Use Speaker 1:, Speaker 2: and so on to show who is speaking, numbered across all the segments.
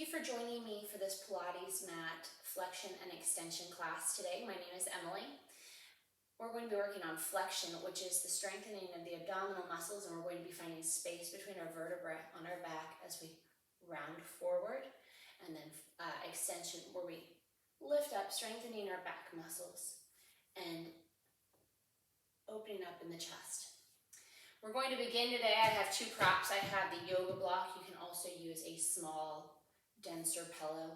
Speaker 1: for joining me for this Pilates Mat flexion and extension class today. My name is Emily. We're going to be working on flexion, which is the strengthening of the abdominal muscles, and we're going to be finding space between our vertebrae on our back as we round forward, and then extension, where we lift up, strengthening our back muscles and opening up in the chest. We're going to begin today. I have two props. I have the yoga block. You can also use a small, denser pillow.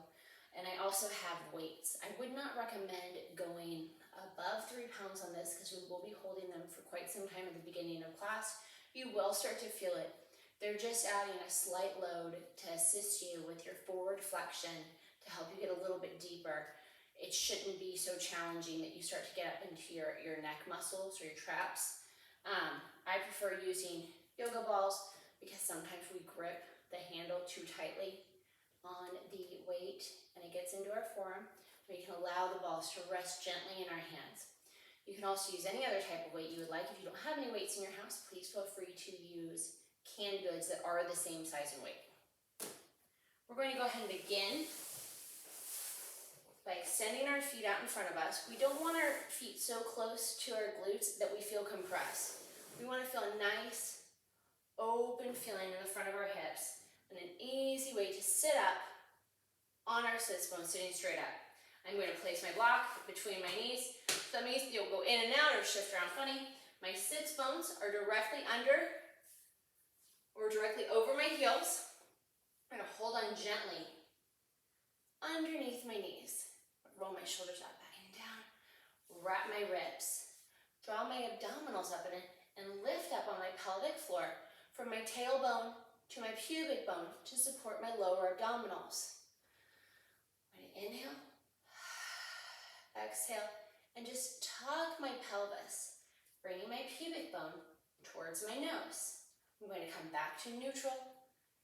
Speaker 1: And I also have weights. I would not recommend going above 3 pounds on this because we will be holding them for quite some time at the beginning of class. You will start to feel it. They're just adding a slight load to assist you with your forward flexion to help you get a little bit deeper. It shouldn't be so challenging that you start to get up into your neck muscles or your traps. I prefer using yoga balls because sometimes we grip the handle too tightly on the weight and it gets into our forearm. We can allow the balls to rest gently in our hands. You can also use any other type of weight you would like. If you don't have any weights in your house, please feel free to use canned goods that are the same size and weight. We're going to go ahead and begin by extending our feet out in front of us. We don't want our feet so close to our glutes that we feel compressed. We want to feel a nice, open feeling in the front of our hips, and an easy way to sit up on our sits bones, sitting straight up. I'm going to place my block between my knees. So that means you'll go in and out or shift around funny. My sits bones are directly under or directly over my heels. I'm going to hold on gently underneath my knees. Roll my shoulders up, back and down. Wrap my ribs. Draw my abdominals up and lift up on my pelvic floor from my tailbone to my pubic bone to support my lower abdominals. I'm going to inhale, exhale, and just tuck my pelvis, bringing my pubic bone towards my nose. I'm going to come back to neutral,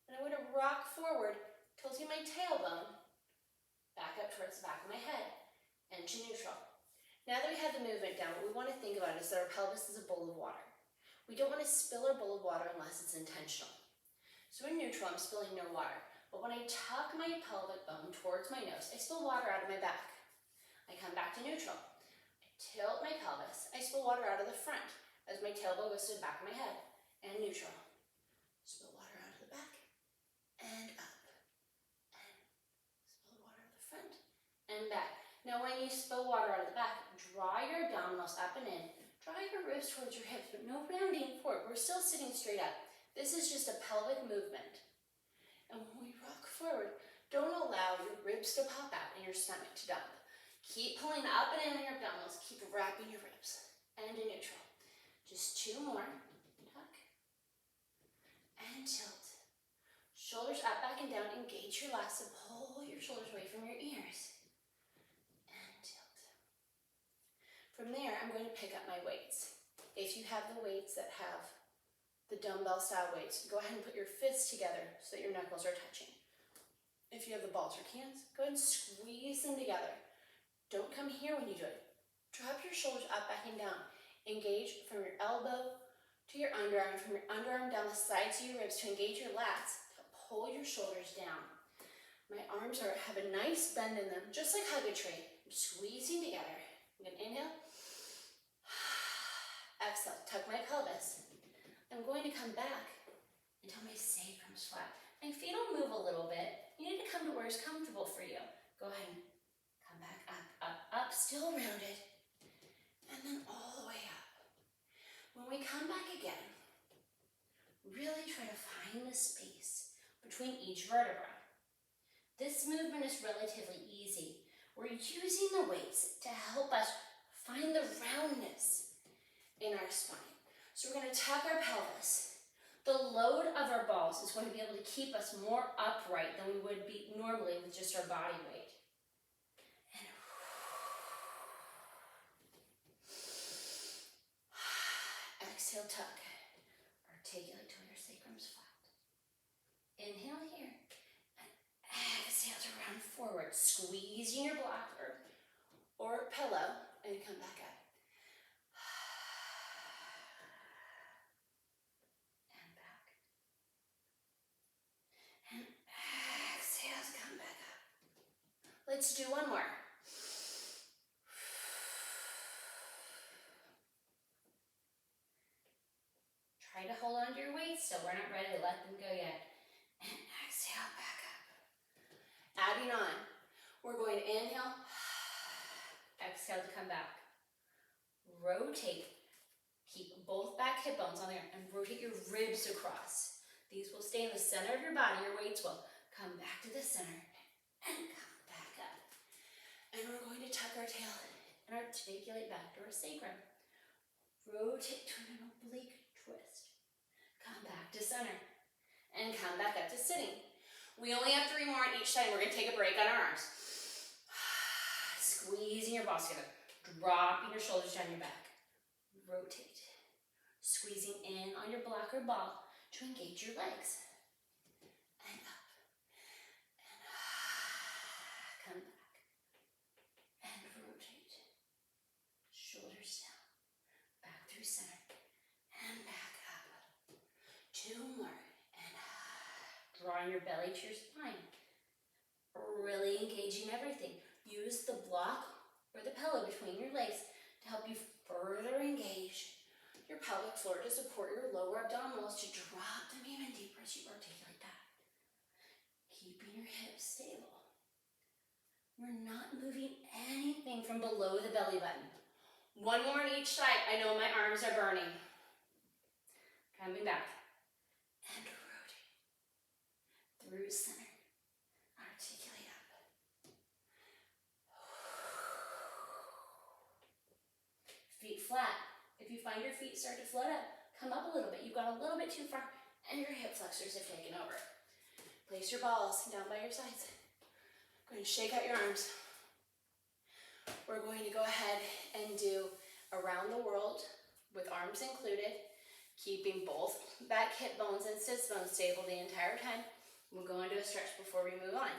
Speaker 1: and I'm going to rock forward, tilting my tailbone back up towards the back of my head, and to neutral. Now that we have the movement down, what we want to think about is that our pelvis is a bowl of water. We don't want to spill our bowl of water unless it's intentional. So in neutral, I'm spilling no water. But when I tuck my pelvic bone towards my nose, I spill water out of my back. I come back to neutral. I tilt my pelvis. I spill water out of the front as my tailbone goes to the back of my head. And neutral. Spill water out of the back and up. And spill water out of the front and back. Now when you spill water out of the back, draw your abdominals up and in. Draw your ribs towards your hips, but no rounding forward. We're still sitting straight up. This is just a pelvic movement. And when we rock forward, don't allow your ribs to pop out and your stomach to dump. Keep pulling up and in on your abdominals. Keep wrapping your ribs. And to neutral. Just 2 more. Tuck. And tilt. Shoulders up, back, and down. Engage your lats and pull your shoulders away from your ears. And tilt. From there, I'm going to pick up my weights. If you have the weights that have the dumbbell style weights, go ahead and put your fists together so that your knuckles are touching. If you have the balls or cans, go ahead and squeeze them together. Don't come here when you do it. Drop your shoulders up, back, and down. Engage from your elbow to your underarm, from your underarm down the sides of your ribs to engage your lats, to pull your shoulders down. My arms have a nice bend in them, just like hug a tree. I'm squeezing together. I'm going to inhale. Exhale, tuck my pelvis. I'm going to come back until my sacrum's flat. My feet will move a little bit. You need to come to where it's comfortable for you. Go ahead and come back up, up, up, still rounded. And then all the way up. When we come back again, really try to find the space between each vertebra. This movement is relatively easy. We're using the weights to help us find the roundness in our spine. So we're going to tuck our pelvis. The load of our balls is going to be able to keep us more upright than we would be normally with just our body weight. And exhale, tuck. Articulate till your sacrum's flat. Inhale here. And exhale to round forward. Squeezing your block or pillow and come back up. And back. And exhale to come back. Let's do one more. Try to hold on to your weights still. We're not ready to let them go yet. And exhale, back up. Adding on. We're going to inhale, exhale to come back. Rotate. Keep both back hip bones on there and rotate your ribs across. These will stay in the center of your body. Your weights will come back to the center and come back up. And we're going to tuck our tail and articulate back to our sacrum. Rotate to an oblique twist. Come back to center and come back up to sitting. We only have 3 more on each side. We're going to take a break on our arms. Squeezing your balls together. Dropping your shoulders down your back. Rotate. Squeezing in on your block or ball to engage your legs. And up. And come back. And rotate. Shoulders down. Back through center. And back up. 2 more. And drawing your belly to your spine. Really engaging everything. Use the block or the pillow between your legs to help you further engage your pelvic floor to support your lower abdominals to drop them even deeper as you articulate that. Keeping your hips stable. We're not moving anything from below the belly button. 1 more on each side. I know my arms are burning. Coming back. And rotate. Through center. Articulate up. Feet flat. If you find your feet start to float up, come up a little bit. You've gone a little bit too far and your hip flexors have taken over. Place your balls down by your sides. Going to shake out your arms. We're going to go ahead and do around the world with arms included, keeping both back hip bones and sits bones stable the entire time. We'll go into a stretch before we move on.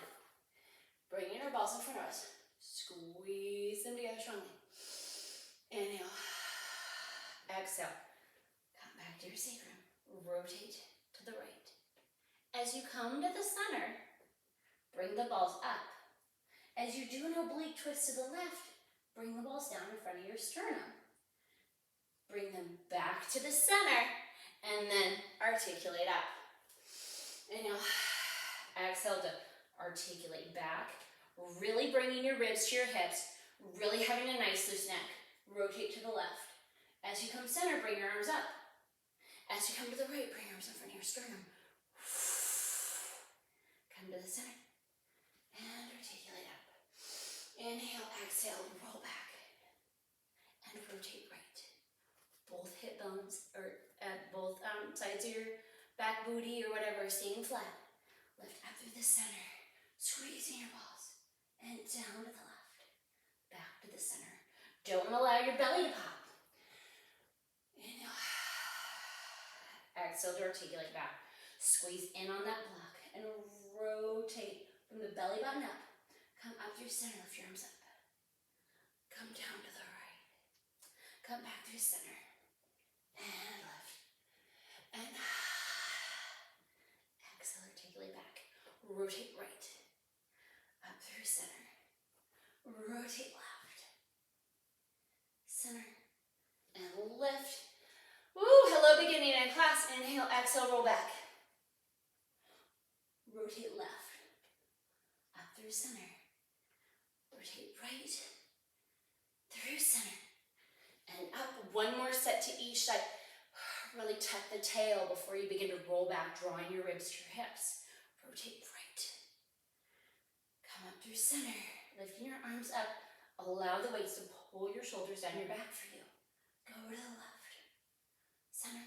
Speaker 1: Bringing our balls in front of us. Squeeze them together strongly. Inhale. Exhale. Come back to your sacrum. Rotate to the right. As you come to the center, bring the balls up. As you do an oblique twist to the left, bring the balls down in front of your sternum. Bring them back to the center, and then articulate up. Inhale. Exhale to articulate back. Really bringing your ribs to your hips. Really having a nice loose neck. Rotate to the left. As you come center, bring your arms up. As you come to the right, bring your arms in front of your sternum. Come to the center. And articulate up. Inhale, exhale, roll back. And rotate right. Both hip bones, or both sides of your back booty or whatever, staying flat. Lift up through the center. Squeezing your balls. And down to the left. Back to the center. Don't allow your belly to pop. Inhale. Exhale to articulate back. Squeeze in on that block and rotate from the belly button up. Come up through center, lift your arms up. Come down to the right. Come back through center. And lift. And exhale, articulate back. Rotate right. Up through center. Rotate left. Center. And lift. Woo, hello beginning and class. Inhale, exhale, roll back. Rotate left. Up through center. Rotate right. Through center. And up. 1 more set to each side. Really tuck the tail before you begin to roll back, drawing your ribs to your hips. Rotate right. Come up through center. Lifting your arms up. Allow the weights to pull your shoulders down your back for you. Go to the left. Center.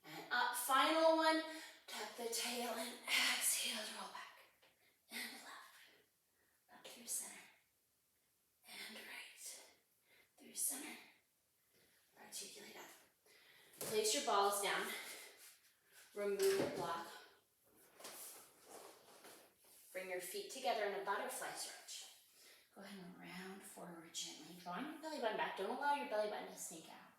Speaker 1: And up. Final one. Tuck the tail and exhale to roll back. And left. Up through center. And right. Through center. Articulate up. Place your balls down. Remove your block. Bring your feet together in a butterfly stretch. Go ahead and round forward gently. Drawing your belly button back. Don't allow your belly button to sneak out.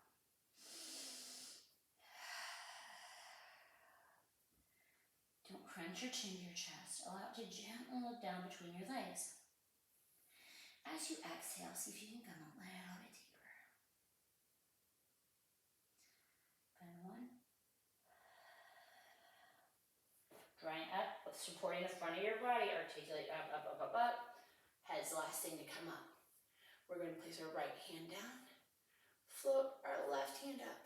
Speaker 1: Don't crunch your chin to your chest. Allow it to gently look down between your legs. As you exhale, see if you can come a little bit deeper. And one. Drawing up, supporting the front of your body. Articulate up, up, up, up, up. Head's the last thing to come up. We're going to place our right hand down. Float our left hand up.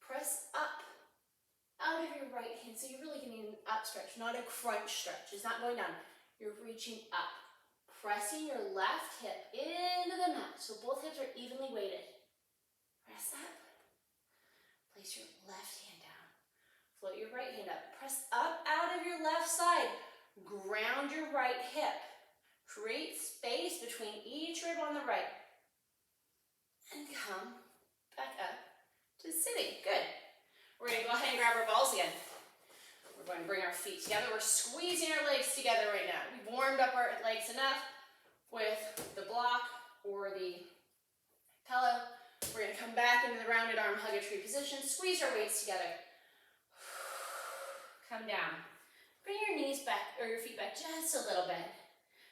Speaker 1: Press up out of your right hand. So you're really getting an up stretch, not a crunch stretch. It's not going down. You're reaching up. Pressing your left hip into the mat. So both hips are evenly weighted. Press up. Place your left hand down. Float your right hand up. Press up out of your left side. Ground your right hip. Create space between each rib on the right. And come back up to sitting. Good. We're going to go ahead and grab our balls again. We're going to bring our feet together. We're squeezing our legs together right now. We've warmed up our legs enough with the block or the pillow. We're going to come back into the rounded arm hug a tree position. Squeeze our weights together. Come down. Bring your knees back or your feet back just a little bit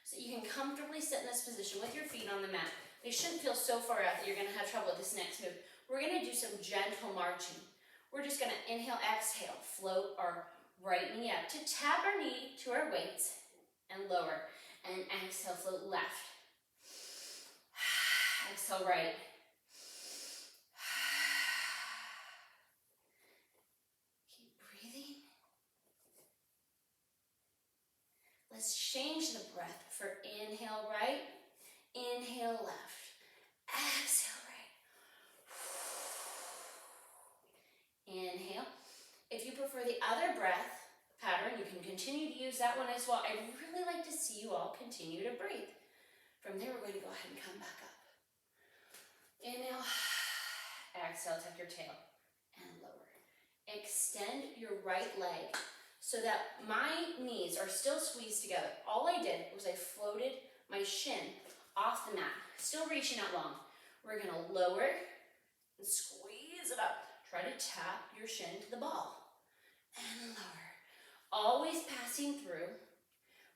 Speaker 1: so you can comfortably sit in this position with your feet on the mat. They shouldn't feel so far out that you're going to have trouble with this next move. We're going to do some gentle marching. We're just going to inhale, exhale, float our right knee up to tap our knee to our weights and lower. And exhale, float left. Exhale, right. Keep breathing. Let's change the breath for inhale, right. Inhale, left. Exhale, right. Inhale. If you prefer the other breath pattern, you can continue to use that one as well. I'd really like to see you all continue to breathe. From there, we're going to go ahead and come back up. Inhale. Exhale, tuck your tail and lower. Extend your right leg so that my knees are still squeezed together. All I did was I floated my shin off the mat, still reaching out long. We're going to lower and squeeze it up. Try to tap your shin to the ball and lower. Always passing through.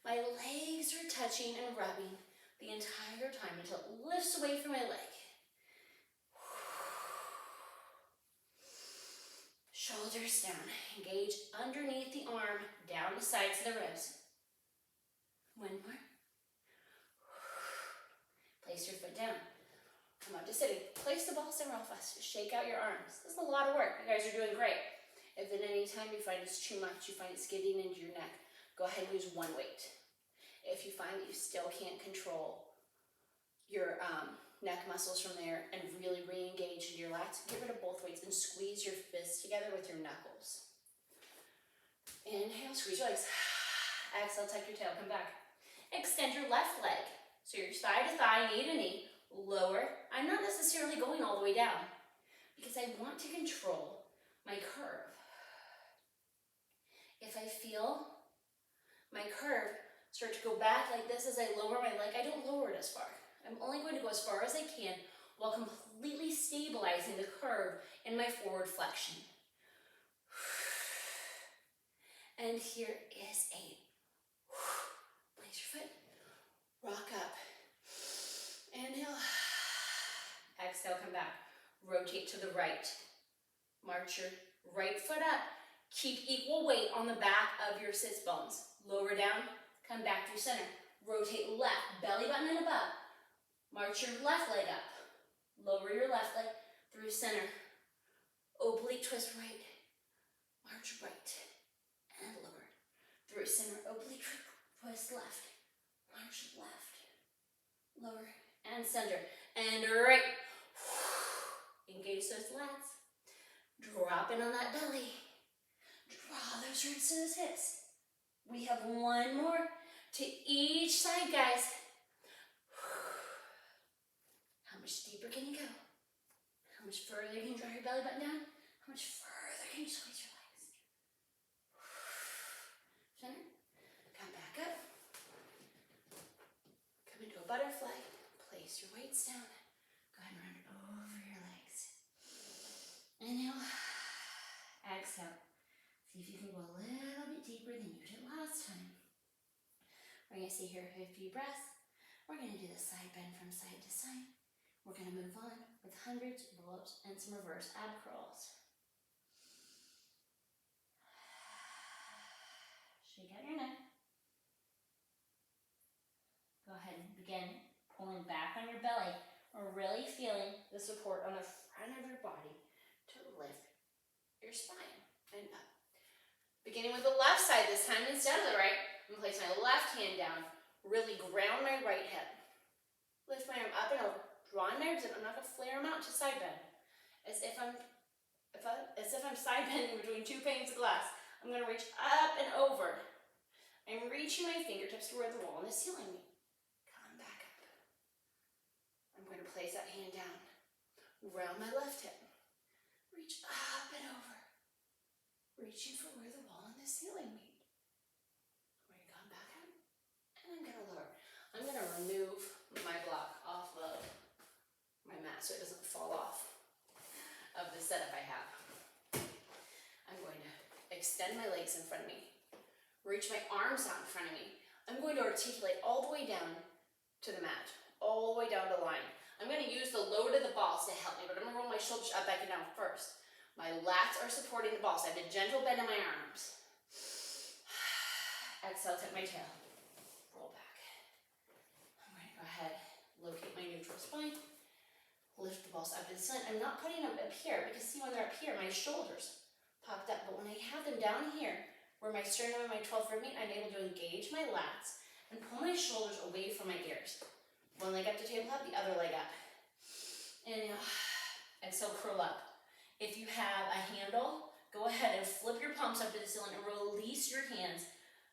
Speaker 1: My legs are touching and rubbing the entire time until it lifts away from my leg. Shoulders down. Engage underneath the arm, down the sides of the ribs. One more. Place your foot down. Come up to sitting. Place the ball somewhere else. Shake out your arms. This is a lot of work. You guys are doing great. If at any time you find it's too much, you find it's getting into your neck, go ahead and use one weight. If you find that you still can't control your neck muscles from there and really re-engage into your lats, get rid of both weights and squeeze your fists together with your knuckles. Inhale, squeeze your legs. Exhale, tuck your tail, come back. Extend your left leg. So you're thigh to thigh, knee to knee, lower. I'm not necessarily going all the way down because I want to control my curve. If I feel my curve start to go back like this as I lower my leg, I don't lower it as far. I'm only going to go as far as I can while completely stabilizing the curve in my forward flexion. And here is a place your foot. Rock up. Inhale. Exhale, come back. Rotate to the right. March your right foot up. Keep equal weight on the back of your sits bones. Lower down, come back through center. Rotate left, belly button and above. March your left leg up. Lower your left leg through center. Oblique twist right. March right and lower. Through center, oblique twist left. March left, lower, and center. And right. Engage those lats. Drop in on that belly. Draw those ribs to those hips. We have one more to each side, guys. How much deeper can you go? How much further can you draw your belly button down? How much further can you squeeze your legs? Center. Come back up. Come into a butterfly. Place your weights down. Go ahead and run it over your legs. Inhale. Exhale. See if you can go a little bit deeper than you did last time. We're going to stay here for a few breaths. We're going to do the side bend from side to side. We're going to move on with hundreds of roll-ups and some reverse ab curls. Shake out your neck. Go ahead and begin pulling back on your belly. We're really feeling the support on the front of your body to lift your spine and up. Beginning with the left side this time instead of the right. I'm going to place my left hand down. Really ground my right hip. Lift my arm up and over. Drawing my ribs in. I'm not going to flare them out to side bend. As if I'm side bending between two panes of glass. I'm going to reach up and over. I'm reaching my fingertips to where the wall and the ceiling meet. Come back up. I'm going to place that hand down. Round my left hip. Reach up and over. Reaching for where the wall and the ceiling meet. I'm going to come back up. And I'm going to lower. I'm going to remove my block off of my mat so it doesn't fall off of the setup I have. I'm going to extend my legs in front of me. Reach my arms out in front of me. I'm going to articulate all the way down to the mat, all the way down to line. I'm going to use the load of the balls to help me, but I'm going to roll my shoulders up, back, and down first. My lats are supporting the balls. I have a gentle bend in my arms. Exhale, tuck my tail. Roll back. I'm going to go ahead, locate my neutral spine. Lift the balls up to the ceiling. I'm not putting them up here because see when they're up here, my shoulders popped up. But when I have them down here, where my sternum and my 12th rib meet, I'm able to engage my lats and pull my shoulders away from my ears. One leg up to tabletop, the other leg up. Inhale, exhale, curl up. If you have a handle, go ahead and flip your palms up to the ceiling and release your hands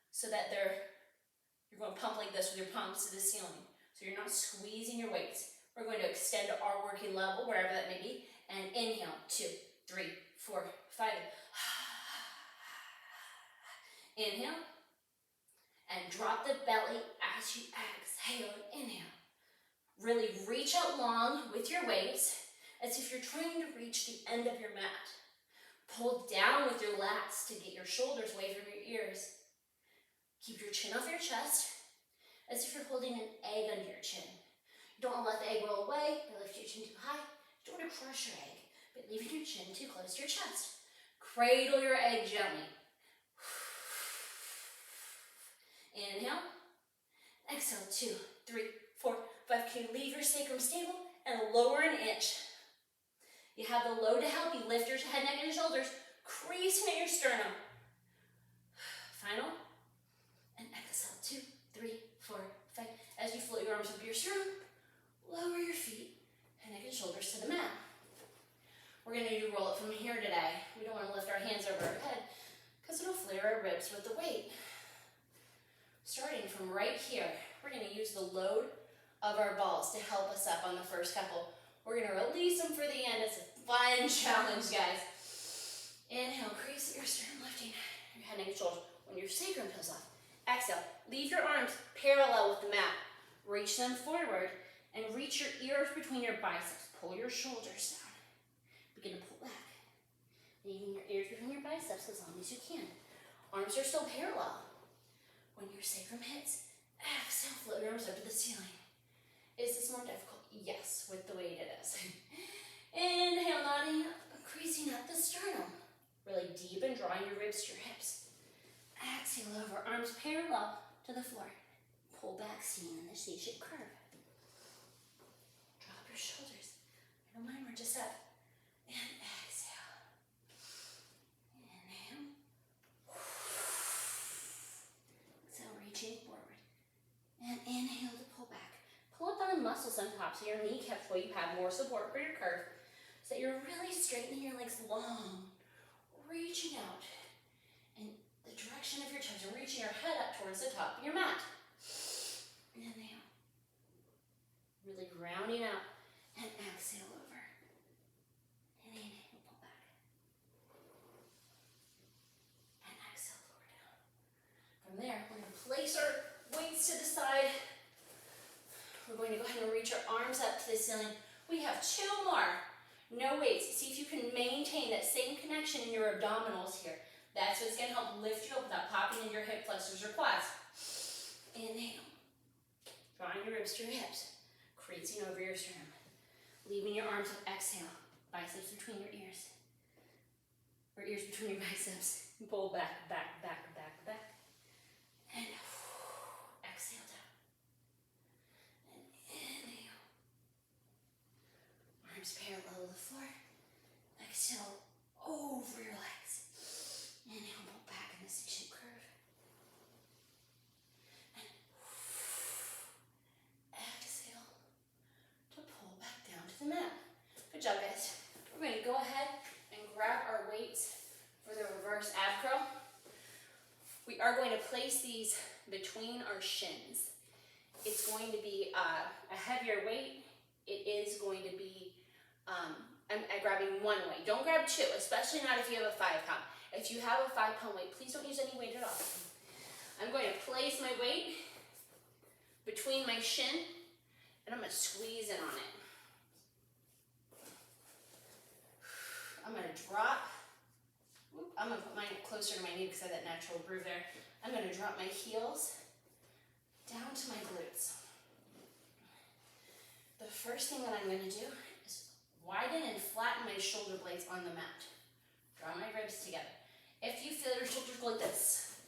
Speaker 1: so that you're going to pump like this with your palms to the ceiling. So you're not squeezing your weights. We're going to extend our working level, wherever that may be, and inhale, 2, 3, 4, 5. Inhale, and drop the belly as you exhale and inhale. Really reach out long with your weights as if you're trying to reach the end of your mat. Pull down with your lats to get your shoulders away from your ears. Keep your chin off your chest as if you're holding an egg under your chin. You don't want to let the egg roll away or lift your chin too high. You don't want to crush your egg, but leaving your chin too close to your chest. Cradle your egg gently. Inhale, exhale, 2, 3, 4, 5. Can you leave your sacrum stable and lower an inch? You have the load to help you lift your head, neck, and shoulders, creasing at your sternum. Final, and exhale, 2, 3, 4, 5. As you float your arms up your sternum, lower your feet, head, neck, and shoulders to the mat. We're going to do roll up from here today. We don't want to lift our hands over our head because it'll flare our ribs with the weight. Starting from right here, we're going to use the load of our balls to help us up on the first couple. We're going to release them for the end. It's a fun challenge, guys. Inhale, crease at your sternum, lifting your head, neck, and shoulders. When your sacrum peels off, exhale. Leave your arms parallel with the mat. Reach them forward and reach your ears between your biceps. Pull your shoulders down. Begin to pull back. Leaving your ears between your biceps as long as you can. Arms are still parallel. When your sacrum hits, exhale, float your arms up to the ceiling. Is this more difficult? Yes, with the weight it is. Inhale, nodding up, creasing up the sternum. Really deep and drawing your ribs to your hips. Exhale over, arms parallel to the floor. Pull back, seeing in the C-shaped curve. Drop your shoulders. I don't mind, we're just up. And exhale. Inhale. Exhale, reaching forward. And inhale to pull back. Pull up on the muscles on top so your kneecaps will you have more support for your curve. So that you're really straightening your legs long. Reaching out in the direction of your toes and reaching your head up towards the top of your mat. Inhale. Really grounding out and exhale over. And inhale, pull back. And exhale, lower down. From there, we're going to place our weights to the side. We're going to go ahead and reach our arms up to the ceiling. We have 2 more. No weights. See if you can maintain that same connection in your abdominals here. That's what's going to help lift you up without popping into your hip flexors or quads. Inhale. Drawing your ribs to your hips, creasing over your sternum. Leaving your arms up, exhale. Biceps between your ears. Or ears between your biceps. Pull back, back, back, back, back. And exhale down. And inhale. Arms parallel to the floor. Exhale over your legs. Inhale, pull back in the C-shaped curve. And exhale to pull back down to the mat. Good job, guys. We're going to go ahead and grab our weights for the reverse ab curl. We are going to place these between our shins. It's going to be a heavier weight. It is going to be, I'm grabbing one weight. Don't grab two, especially not if you have a 5 pound. If you have a 5 pound weight, please don't use any weight at all. I'm going to place my weight between my shin, and I'm going to squeeze in on it. I'm going to drop. I'm going to put mine closer to my knee because I have that natural groove there. I'm going to drop my heels down to my glutes. The first thing that I'm going to do is widen and flatten my shoulder blades on the mat. Draw my ribs together. If you feel your shoulders go like this,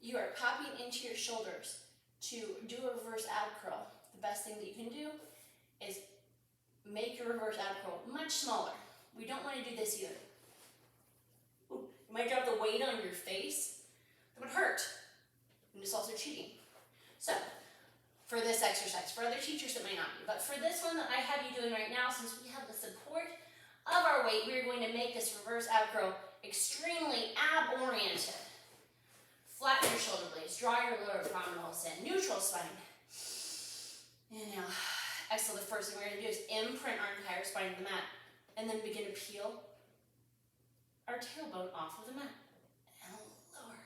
Speaker 1: you are popping into your shoulders to do a reverse ab curl. The best thing that you can do is make your reverse ab curl much smaller. We don't want to do this either. Ooh, you might drop the weight on your face. That would hurt. And it's also cheating. So, for this exercise, for other teachers it might not be, but for this one that I have you doing right now, since we have the support of our weight, we're going to make this reverse ab curl extremely ab-oriented. Flatten your shoulder blades, draw your lower abdominals in, neutral spine. Inhale. Exhale, the first thing we're going to do is imprint our entire spine to the mat, and then begin to peel our tailbone off of the mat. And lower.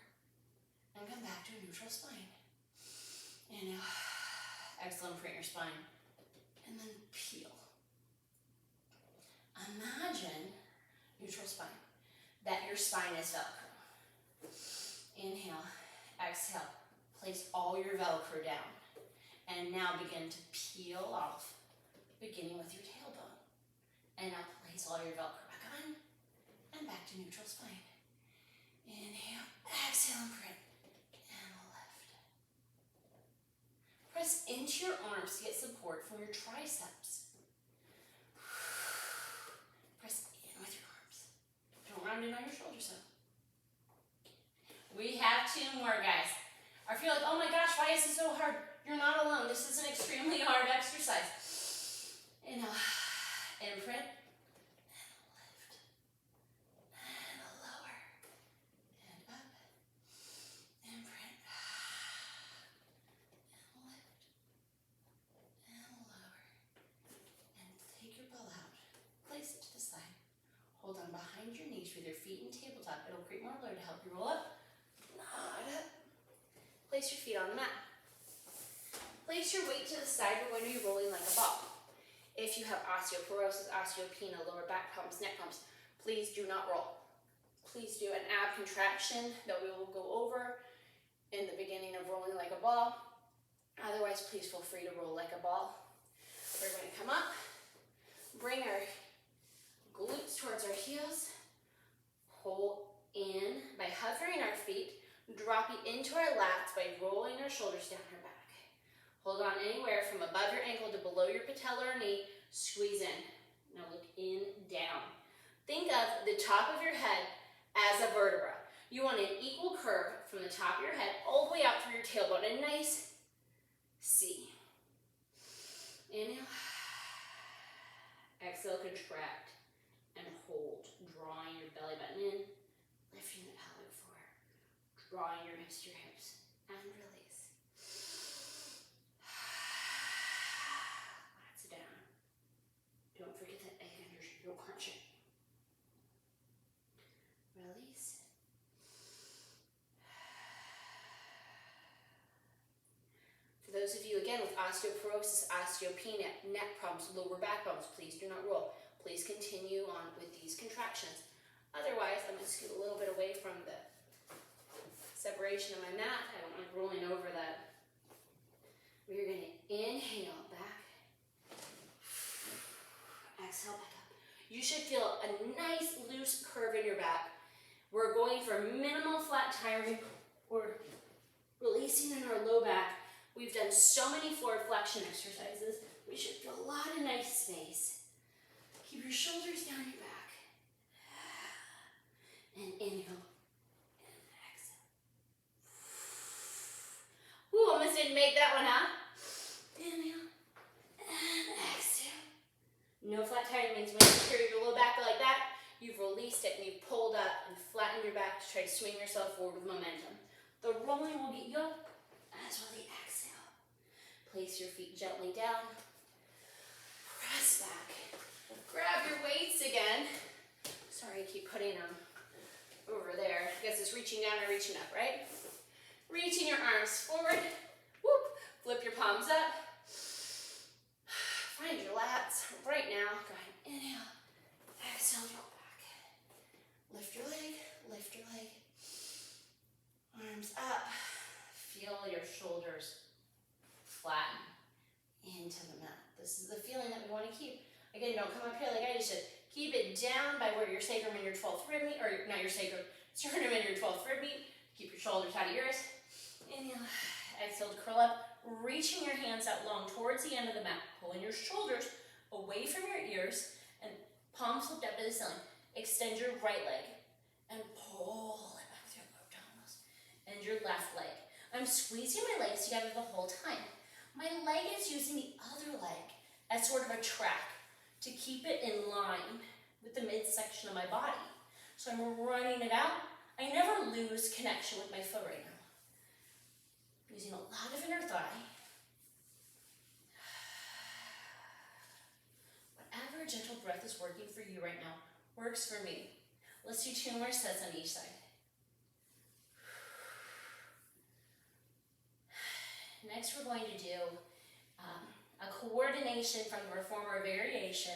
Speaker 1: And come back to a neutral spine. Inhale. Exhale, imprint your spine. And then peel. Imagine, neutral spine, that your spine is Velcro. Inhale. Exhale. Place all your Velcro down. And now begin to peel off, beginning with your tailbone. And now place all your Velcro back on, and back to neutral spine. Inhale, exhale, and print, and lift. Press into your arms to get support from your triceps. Press in with your arms. Don't round in on your shoulders though. We have 2 more, guys. I feel like, oh my gosh, why is this so hard? You're not alone. This is an extremely hard exercise. Inhale, imprint, and lift, and lower, and up, imprint, and lift, and lower, and take your ball out, place it to the side, hold on behind your knees with your feet in tabletop. It'll create more load to help you roll up, nod up, place your feet on the mat. Place your weight to the side. We're going to be rolling like a ball. If you have osteoporosis, osteopenia, lower back problems, neck problems, please do not roll. Please do an ab contraction that we will go over in the beginning of rolling like a ball. Otherwise, please feel free to roll like a ball. We're going to come up, bring our glutes towards our heels, pull in by hovering our feet, dropping into our lats by rolling our shoulders down our back. Hold on anywhere from above your ankle to below your patella or knee. Squeeze in. Now look in, down. Think of the top of your head as a vertebra. You want an equal curve from the top of your head all the way out through your tailbone. A nice C. Inhale. Exhale, contract and hold. Drawing your belly button in. Lifting the pelvic floor. Drawing your hips to your hips. And release. Don't forget that egg under your crunch it. Release. For those of you, again, with osteoporosis, osteopenia, neck problems, lower back problems, please do not roll. Please continue on with these contractions. Otherwise, I'm going to scoot a little bit away from the separation of my mat. I don't want rolling over that We're going to inhale back. Exhale back up. You should feel a nice loose curve in your back. We're going for minimal flat tiring. We're releasing in our low back. We've done so many forward flexion exercises. We should feel a lot of nice space. Keep your shoulders down your back. And inhale. And exhale. Ooh, almost didn't make that one, huh? Inhale. And exhale. No flat tiring means when you carry your low back like that, you've released it and you've pulled up and flattened your back to try to swing yourself forward with momentum. The rolling will get you up, as will the exhale. Place your feet gently down. Press back. Grab your weights again. Sorry, I keep putting them over there. I guess it's reaching down or reaching up, right? Reaching your arms forward. Whoop. Flip your palms up. Find your lats right now. Go ahead. Inhale. Exhale, roll back. Lift your leg. Lift your leg. Arms up. Feel your shoulders flatten into the mat. This is the feeling that we want to keep. Again, don't come up here like I just did. Keep it down by where your sacrum and your 12th rib meet, or not your sacrum, sternum and your 12th rib meet. Keep your shoulders out of yours. Inhale. Exhale to curl up. Reaching your hands out long towards the end of the mat. Pulling your shoulders away from your ears and palms flipped up to the ceiling. Extend your right leg and pull it back with your low abdominals. And your left leg. I'm squeezing my legs together the whole time. My leg is using the other leg as sort of a track to keep it in line with the midsection of my body. So I'm running it out. I never lose connection with my foot right now. Using a lot of inner thigh. Whatever gentle breath is working for you right now works for me. Let's do 2 more sets on each side. Next, we're going to do a coordination from the reformer variation.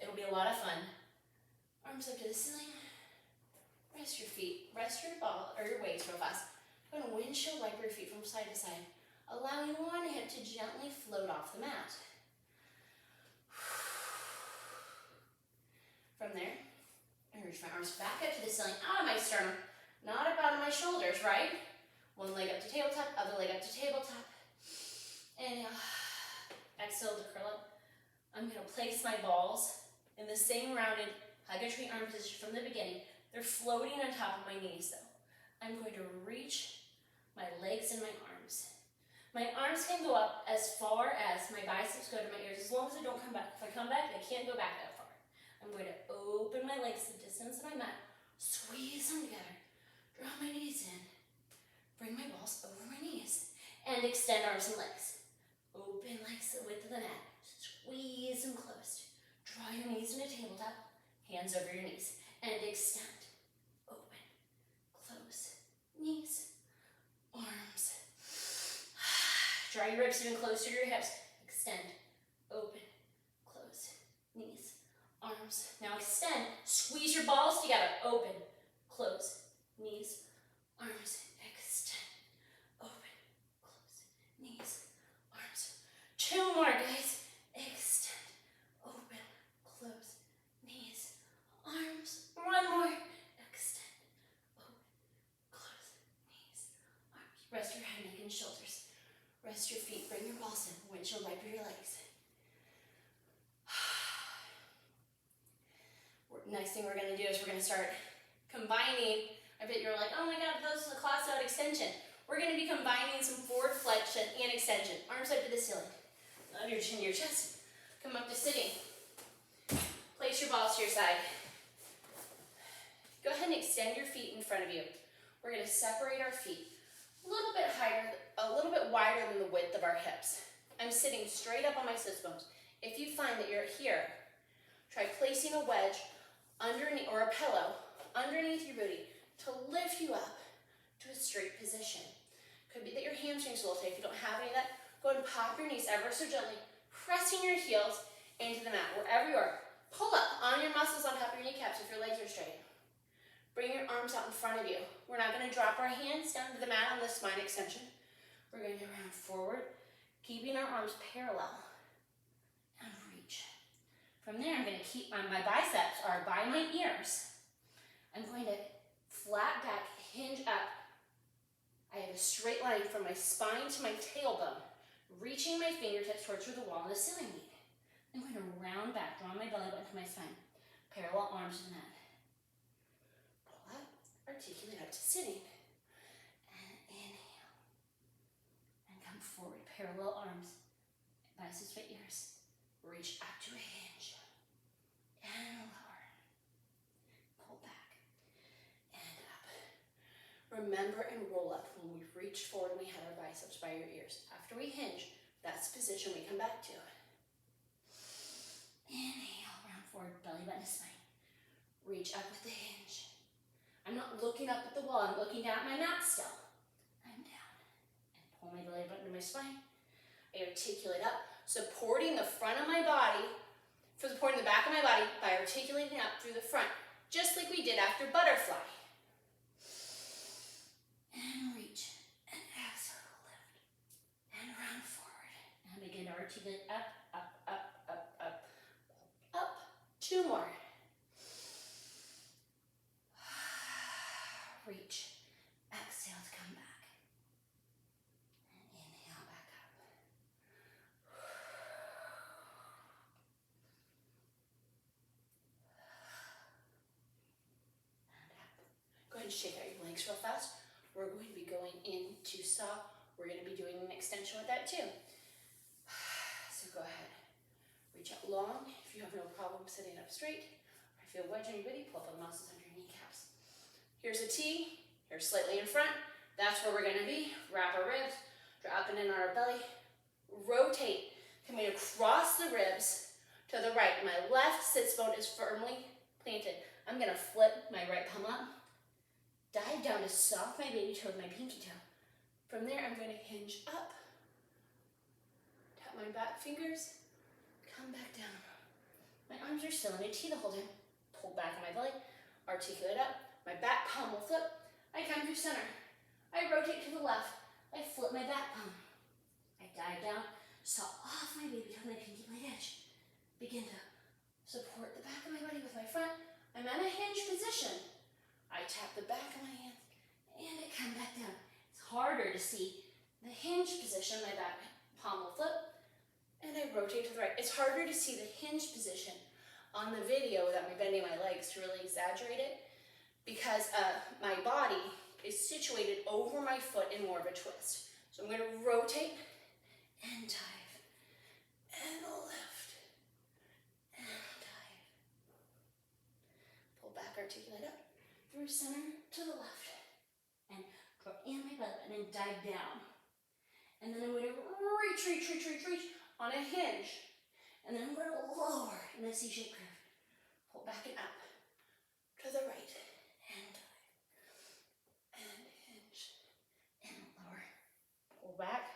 Speaker 1: It'll be a lot of fun. Arms up to the ceiling. Rest your feet. Rest your ball or your weights real fast. Go ahead and windshield wipe your feet from side to side, allowing one hip to gently float off the mat. From there, I reach my arms back up to the ceiling, out of my sternum, not up out of my shoulders, right? One leg up to tabletop, other leg up to tabletop. Inhale. Exhale to curl up. I'm going to place my balls in the same rounded hug a tree arm position from the beginning. They're floating on top of my knees though. I'm going to reach my legs and my arms. My arms can go up as far as my biceps go to my ears, as long as I don't come back. If I come back, I can't go back that far. I'm going to open my legs the distance that I'm at, squeeze them together, draw my knees in, bring my balls over my knees, and extend arms and legs. Open legs the width of the mat, squeeze them closed. Draw your knees into tabletop, hands over your knees, and extend, open, close, knees, arms. Draw your ribs even closer to your hips, extend, open, close, knees, arms. Now extend, squeeze your balls together, open, close, knees, arms, extend, open, close, knees, arms. 2 more, guys. Extend, open, close, knees, arms. 1 more. Extend, open, close, knees, arms. Rest your head, neck, and shoulders. Rest your feet. Bring your balls in. Windshield wiper your legs. Next thing we're going to do is we're going to start combining. I bet you're like, oh my God, this is a class out extension. We're going to be combining some forward flexion and extension. Arms up to the ceiling. Under your chin to your chest. Come up to sitting. Place your balls to your side. Go ahead and extend your feet in front of you. We're going to separate our feet a little bit higher, a little bit wider than the width of our hips. I'm sitting straight up on my sits bones. If you find that you're here, try placing a wedge underneath, or a pillow underneath your booty to lift you up to a straight position. Could be that your hamstrings will tight. If you don't have any of that, go ahead and pop your knees ever so gently, pressing your heels into the mat. Wherever you are, pull up on your muscles on top of your kneecaps if your legs are straight. Bring your arms out in front of you. We're not going to drop our hands down to the mat on the spine extension. We're going to round forward, keeping our arms parallel, and reach. From there, I'm going to keep my biceps are by my ears. I'm going to flat back, hinge up. I have a straight line from my spine to my tailbone, reaching my fingertips towards where the wall and the ceiling meet. I'm going to round back, draw my belly button to my spine. Parallel arms to the mat. Pull up, articulate up to sitting. And inhale. And come forward, parallel arms, biceps by ears. Reach up to a hinge. And lower. Pull back. And up. Remember and roll up when we reach forward and we have our biceps by our ears. After we hinge, that's the position we come back to. Inhale, round forward, belly button to spine. Reach up with the hinge. I'm not looking up at the wall, I'm looking down at my mat still. I'm down. And pull my belly button to my spine. I articulate up, supporting the front of my body, supporting the back of my body by articulating up through the front, just like we did after butterfly. And reach, and exhale, lift, and round forward. And begin to articulate up, up, up, up, up, up. 2 more. Reach, exhale to come back. And inhale back up. And up. Go ahead and shake out your legs real fast. We're going to be going into stop. We're going to be doing an extension with that too. So go ahead. Reach out long. If you have no problem sitting up straight, or if you feel wedge in your body, pull up the muscles under your kneecaps. Here's a T. Here's slightly in front. That's where we're going to be. Wrap our ribs. Draw up and in on our belly. Rotate. Coming across the ribs to the right. My left sits bone is firmly planted. I'm going to flip my right palm up. Dive down to soft my baby toe with my pinky toe. From there, I'm going to hinge up. Tap my back fingers. Come back down. My arms are still in a T the whole time. Pull back on my belly. Articulate up. My back palm will flip. I come through center. I rotate to the left. I flip my back palm. I dive down. Saw off my baby toe with my pinky blade edge. Begin to support the back of my body with my front. I'm in a hinge position. I tap the back of my hands and I come back down. It's harder to see the hinge position. My back palm will flip and I rotate to the right. It's harder to see the hinge position on the video without me bending my legs to really exaggerate it because my body is situated over my foot in more of a twist. So I'm going to rotate and dive and lift and dive. Pull back, articulate up. Through center to the left. And draw in my belly and then dive down. And then I'm going to reach on a hinge. And then I'm going to lower in a C-shaped curve. Pull back and up. To the right. And dive. And hinge. And lower. Pull back.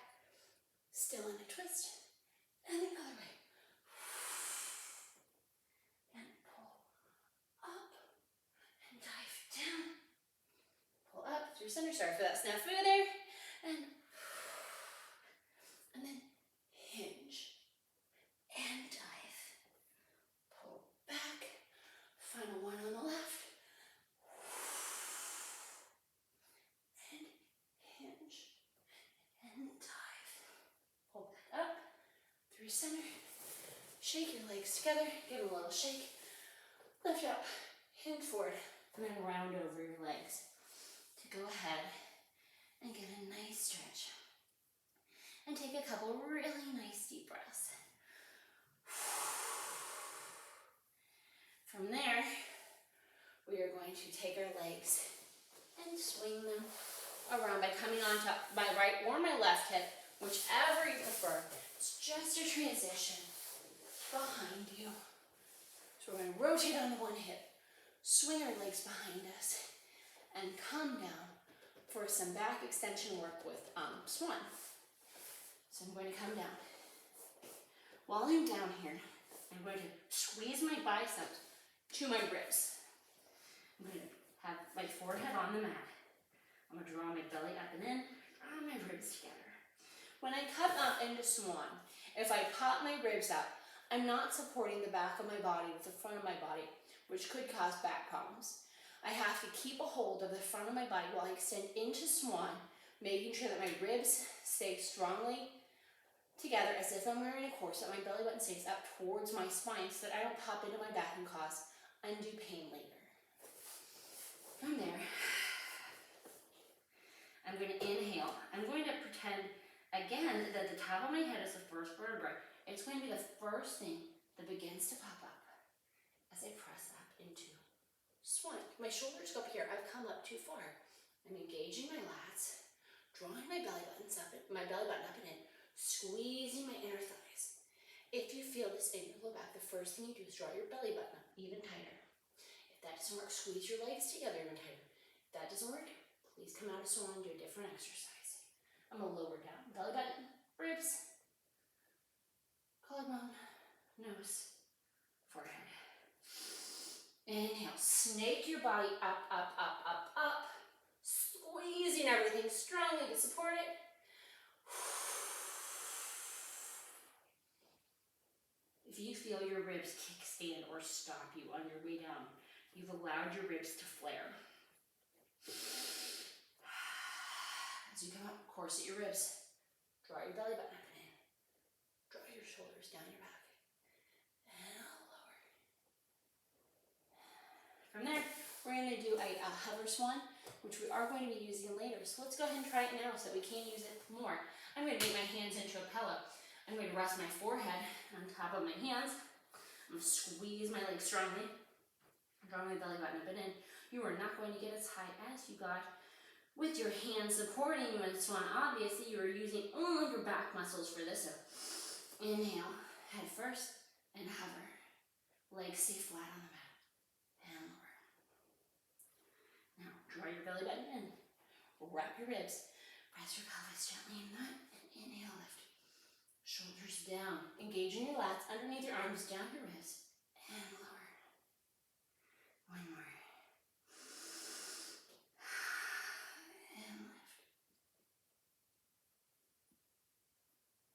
Speaker 1: Still in a twist. And the other way. Through center, sorry for that snafu there, and then hinge, and dive, pull back, final one on the left, and hinge, and dive, pull back up, through center, shake your legs together, give them a little shake, lift up, hinge forward, and then round over your legs. Go ahead and get a nice stretch. And take a couple really nice deep breaths. From there, we are going to take our legs and swing them around by coming onto my right or my left hip, whichever you prefer. It's just a transition behind you. So we're going to rotate on the one hip, swing our legs behind us, and come down for some back extension work with swan. So I'm going to come down. While I'm down here, I'm going to squeeze my biceps to my ribs. I'm going to have my forehead on the mat. draw my belly up and in, draw my ribs together. When I come up into swan, if I pop my ribs out, I'm not supporting the back of my body with the front of my body, which could cause back problems. I have to keep a hold of the front of my body while I extend into swan, making sure that my ribs stay strongly together as if I'm wearing a corset. My belly button stays up towards my spine so that I don't pop into my back and cause undue pain later. From there, I'm going to inhale. I'm going to pretend again that the top of my head is the first vertebrae. It's going to be the first thing that begins to pop up as I press up into swan. My shoulders go up here. I've come up too far. I'm engaging my lats, drawing my belly button up and in, squeezing my inner thighs. If you feel this in your low back, the first thing you do is draw your belly button up even tighter. If that doesn't work, squeeze your legs together even tighter. If that doesn't work, please come out of swan and do a different exercise. I'm going to lower down. Belly button, ribs, collarbone, nose, forehead. Inhale, snake your body up, up, up, up, up. Squeezing everything strongly to support it. If you feel your ribs kickstand or stop you on your way down, you've allowed your ribs to flare. As you come up, corset your ribs. Draw your belly button up and in. Draw your shoulders down your back. And lower. From there, we're going to do a hover swan, which we are going to be using later. So let's go ahead and try it now so that we can use it more. I'm going to make my hands into a pillow. I'm going to rest my forehead on top of my hands. I'm going to squeeze my legs strongly. Draw my belly button up and in. You are not going to get as high as you got with your hands supporting you in swan. Obviously, you are using only your back muscles for this. So inhale, head first, and hover. Legs stay flat on the mat. And lower. Now, draw your belly button in. Wrap your ribs. Press your pelvis gently in that. And inhale, lift. Shoulders down. Engaging your lats underneath your arms, down your ribs. And lower. One more. And lift.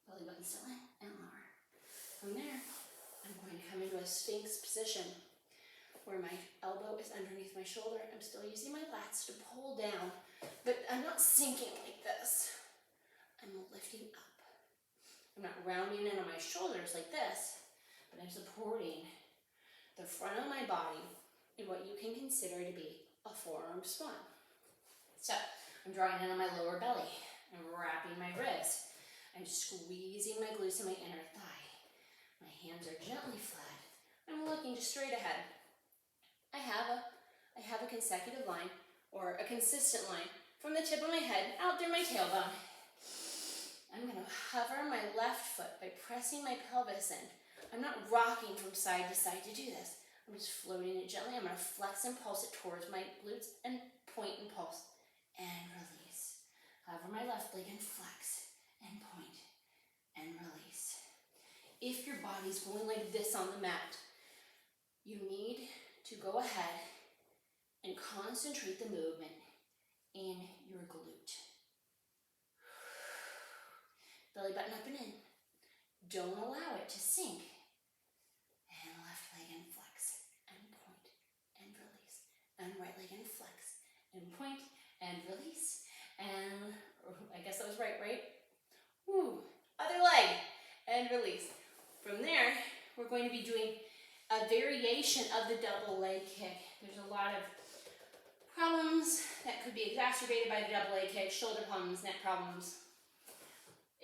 Speaker 1: Belly button still in and lower. From there, I'm going to come into a Sphinx position where my elbow is underneath my shoulder. I'm still using my lats to pull down, but I'm not sinking like this. I'm lifting up. I'm not rounding in on my shoulders like this, but I'm supporting the front of my body in what you can consider to be a forearm swan. So I'm drawing in on my lower belly. I'm wrapping my ribs. I'm squeezing my glutes and my inner thigh. My hands are gently flat. I'm looking just straight ahead. I have a consecutive line, or a consistent line, from the tip of my head out through my tailbone. I'm going to hover my left foot by pressing my pelvis in. I'm not rocking from side to side to do this. I'm just floating it gently. I'm going to flex and pulse it towards my glutes and point and pulse and release. Hover my left leg and flex and point and release. If your body's going like this on the mat, you need to go ahead and concentrate the movement in your glute. Belly button up and in. Don't allow it to sink. And left leg and flex and point and release. And right leg and flex and point and release. And I guess that was right? Woo. Other leg and release. From there, we're going to be doing a variation of the double leg kick. There's a lot of problems that could be exacerbated by the double leg kick, shoulder problems, neck problems.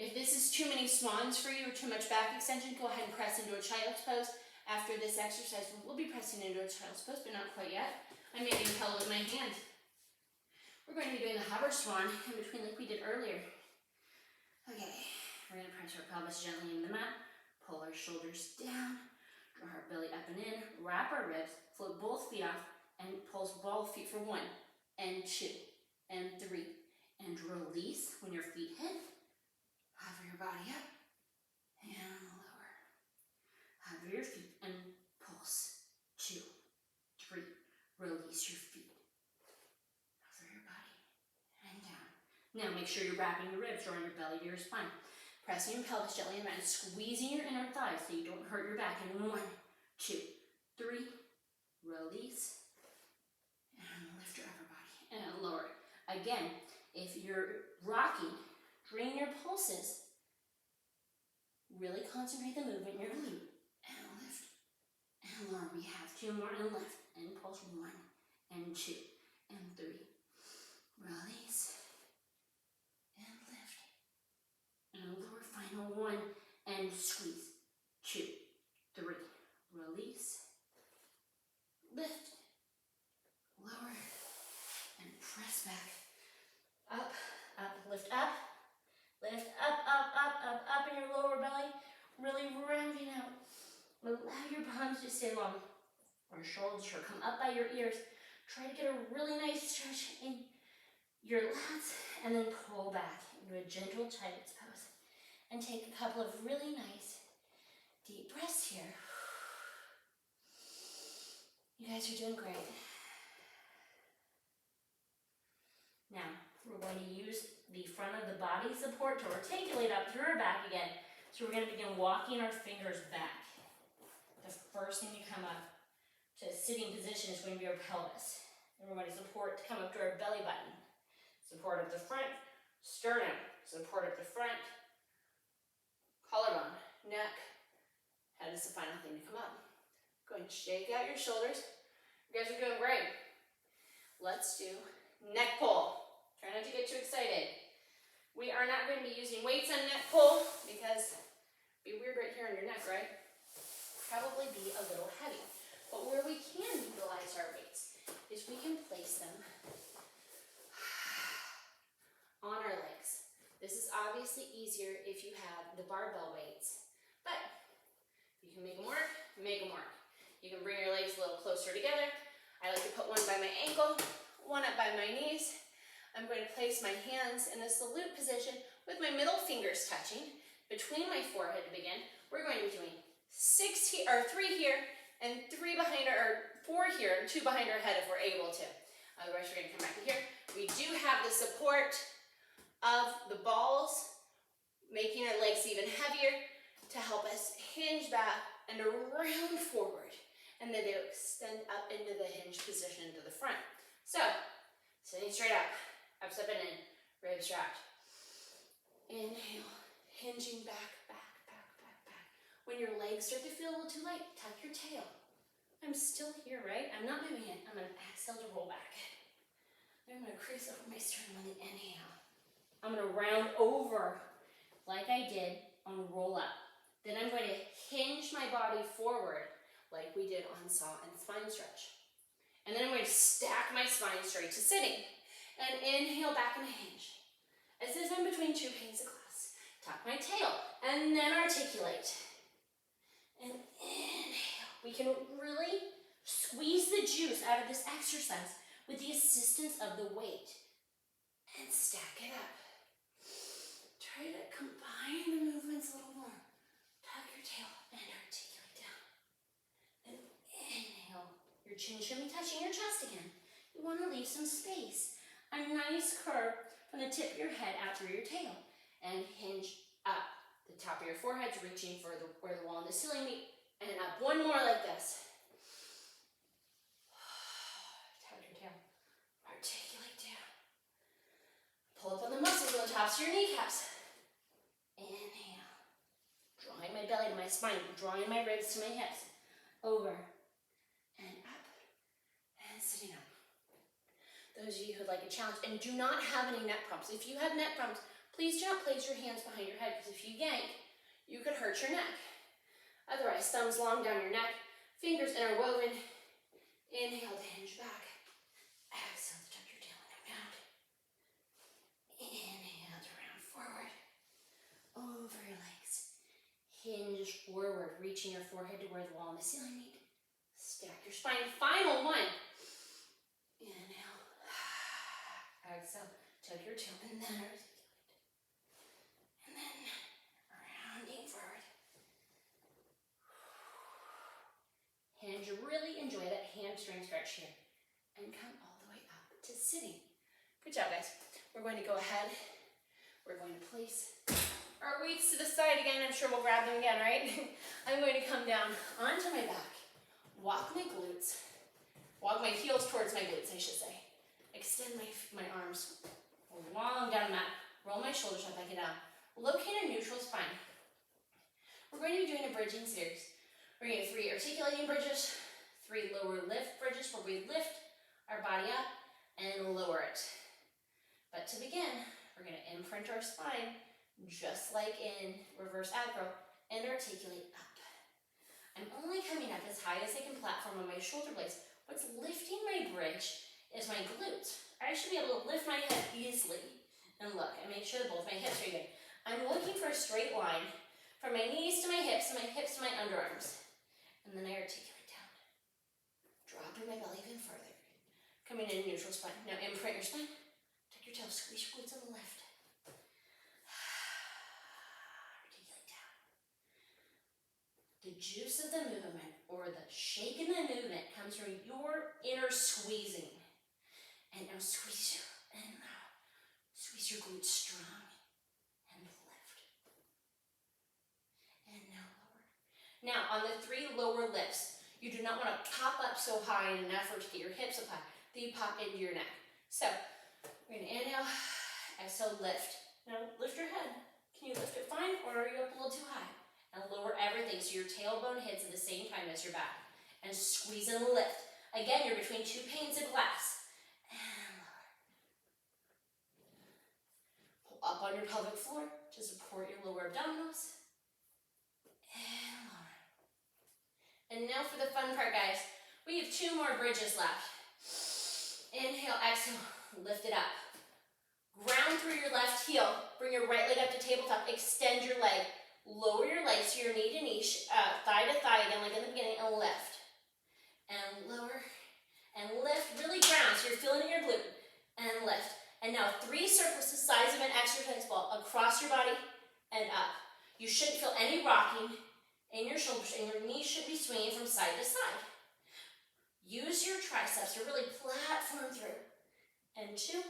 Speaker 1: If this is too many swans for you or too much back extension, go ahead and press into a child's pose. After this exercise, we'll be pressing into a child's pose, but not quite yet. I'm making a pillow with my hand. We're going to be doing the hover swan in between like we did earlier. Okay, we're going to press our pelvis gently into the mat, pull our shoulders down, draw our belly up and in, wrap our ribs, float both feet off, and pulse both feet for 1, and 2, and 3, and release when your feet hit. Hover your body up and lower. Hover your feet and pulse. 2, 3. Release your feet. Hover your body and down. Now make sure you're wrapping your ribs, drawing your belly to your spine. Pressing your pelvis gently in and squeezing your inner thighs so you don't hurt your back. And 1, 2, 3, release, and lift your upper body, and lower it. Again, if you're rocking, drain your pulses. Really concentrate the movement in your glute, and lift, and lower. We have 2 more, and lift, and pulse 1, and 2, and 3. Release, and lift, and lower. Final 1, and squeeze. 2, 3. Release, lift, lower, and press back. Up, up, lift up. Lift up, up, up, up, up in your lower belly. Really rounding out. Allow your palms to stay long. Your shoulders should come up by your ears. Try to get a really nice stretch in your lats and then pull back into a gentle child's pose. And take a couple of really nice deep breaths here. You guys are doing great. Now, we're going to use the front of the body support to articulate up through our back again. So we're going to begin walking our fingers back. The first thing to come up to a sitting position is going to be our pelvis. And we're going to support to come up to our belly button. Support of the front, sternum. Support of the front, collarbone, neck. Head is the final thing to come up. Go ahead and shake out your shoulders. You guys are doing great. Let's do neck pull. Try not to get too excited. We are not going to be using weights on neck pull because it'd be weird right here on your neck, right? Probably be a little heavy. But where we can utilize our weights is we can place them on our legs. This is obviously easier if you have the barbell weights, but if you can make them work, make them work. You can bring your legs a little closer together. I like to put one by my ankle, one up by my knees. I'm going to place my hands in a salute position with my middle fingers touching between my forehead to begin. We're going to be doing 3 here and 3 behind or 4 here and 2 behind our head if we're able to. Otherwise, we're going to come back to here. We do have the support of the balls, making our legs even heavier to help us hinge back and round forward. And then they extend up into the hinge position to the front. So, sitting straight up. Up, step in, ribs wrapped. Inhale, hinging back, back, back, back, back. When your legs start to feel a little too light, tuck your tail. I'm still here, right? I'm not moving it. I'm going to exhale to roll back. Then I'm going to crease over my sternum on the inhale. I'm going to round over like I did on roll up. Then I'm going to hinge my body forward like we did on saw and spine stretch. And then I'm going to stack my spine straight to sitting. And inhale back in a hinge. As if I'm between 2 panes of glass. Tuck my tail and then articulate. And inhale. We can really squeeze the juice out of this exercise with the assistance of the weight. And stack it up. Try to combine the movements a little more. Tuck your tail and articulate down. And inhale. Your chin should be touching your chest again. You want to leave some space. A nice curve from the tip of your head out through your tail. And hinge up. The top of your forehead's reaching for where the wall and the ceiling meet. And up. One more like this. Tuck your tail. Articulate down. Pull up on the muscles on the tops of your kneecaps. Inhale. Drawing my belly to my spine. Drawing my ribs to my hips. Over. And up. And sitting up. Those of you who would like a challenge and do not have any neck prompts. If you have neck prompts, please do not place your hands behind your head because if you yank, you could hurt your neck. Otherwise, thumbs long down your neck, fingers interwoven. Inhale to hinge back. Exhale to tuck your tail and round. Inhale to round forward. Over your legs. Hinge forward, reaching your forehead to where the wall and the ceiling meet. Stack your spine. Final one. Inhale. Exhale, tuck your tail and then articulate. And then rounding forward. Hinge, really enjoy that hamstring stretch here. And come all the way up to sitting. Good job, guys. we're going to go ahead. We're going to place our weights to the side again. I'm sure we'll grab them again, right? I'm going to come down onto my back, walk my glutes, walk my heels towards my glutes, I should say. Extend my arms long down the mat. Roll my shoulders up, back it down. Locate a neutral spine. We're going to be doing a bridging series. We're going to do 3 articulating bridges, 3 lower lift bridges where we lift our body up and lower it. But to begin, we're going to imprint our spine just like in reverse ab curl and articulate up. I'm only coming up as high as I can platform on my shoulder blades. What's lifting my bridge is my glutes. I should be able to lift my head easily. And look, I make sure that both my hips are even. I'm looking for a straight line from my knees to my hips and my hips to my underarms. And then I articulate down. Dropping my belly even further. Coming in a neutral spine. Now imprint your spine. Tuck your toes, squeeze your glutes on the left. Articulate down. The juice of the movement, or the shake in the movement, comes from your inner squeezing. And now squeeze your glutes strong and lift. And now lower. Now on the 3 lower lifts, you do not want to pop up so high in an effort to get your hips up high that you pop into your neck. So we're going to inhale, exhale, lift. Now lift your head. Can you lift it fine, or are you up a little too high? And lower everything so your tailbone hits at the same time as your back. And squeeze and lift. Again, you're between 2 panes of glass. Up on your pelvic floor to support your lower abdominals. And lower. And now for the fun part, guys. We have 2 more bridges left. Inhale, exhale, lift it up. Ground through your left heel. Bring your right leg up to tabletop. Extend your leg. Lower your leg so your knee to knee, thigh to thigh again like in the beginning, and lift. And lower. And lift. Really ground so you're feeling your glute. And lift. And now 3 circles the size of an exercise ball across your body and up. You shouldn't feel any rocking in your shoulders, and your knees should be swinging from side to side. Use your triceps to really platform through. And 2.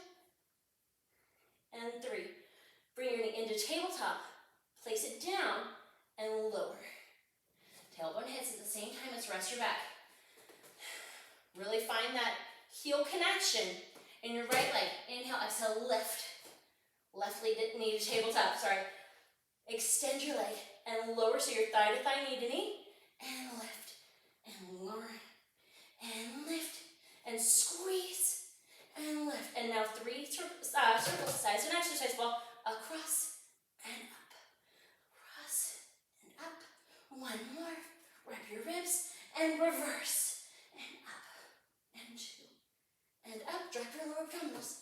Speaker 1: And 3. Bring your knee into tabletop. Place it down and lower. Tailbone hits at the same time as rest your back. Really find that heel connection. In your right leg, inhale, exhale, lift. Left knee to tabletop, sorry. Extend your leg and lower so your thigh to thigh, knee to knee. And lift. And lower. And lift. And squeeze. And lift. And now 3 circles the size of an exercise ball. Across and up. Across and up. 1 more. Wrap your ribs and reverse. And up. And 2. And up, drop your lower abdominals,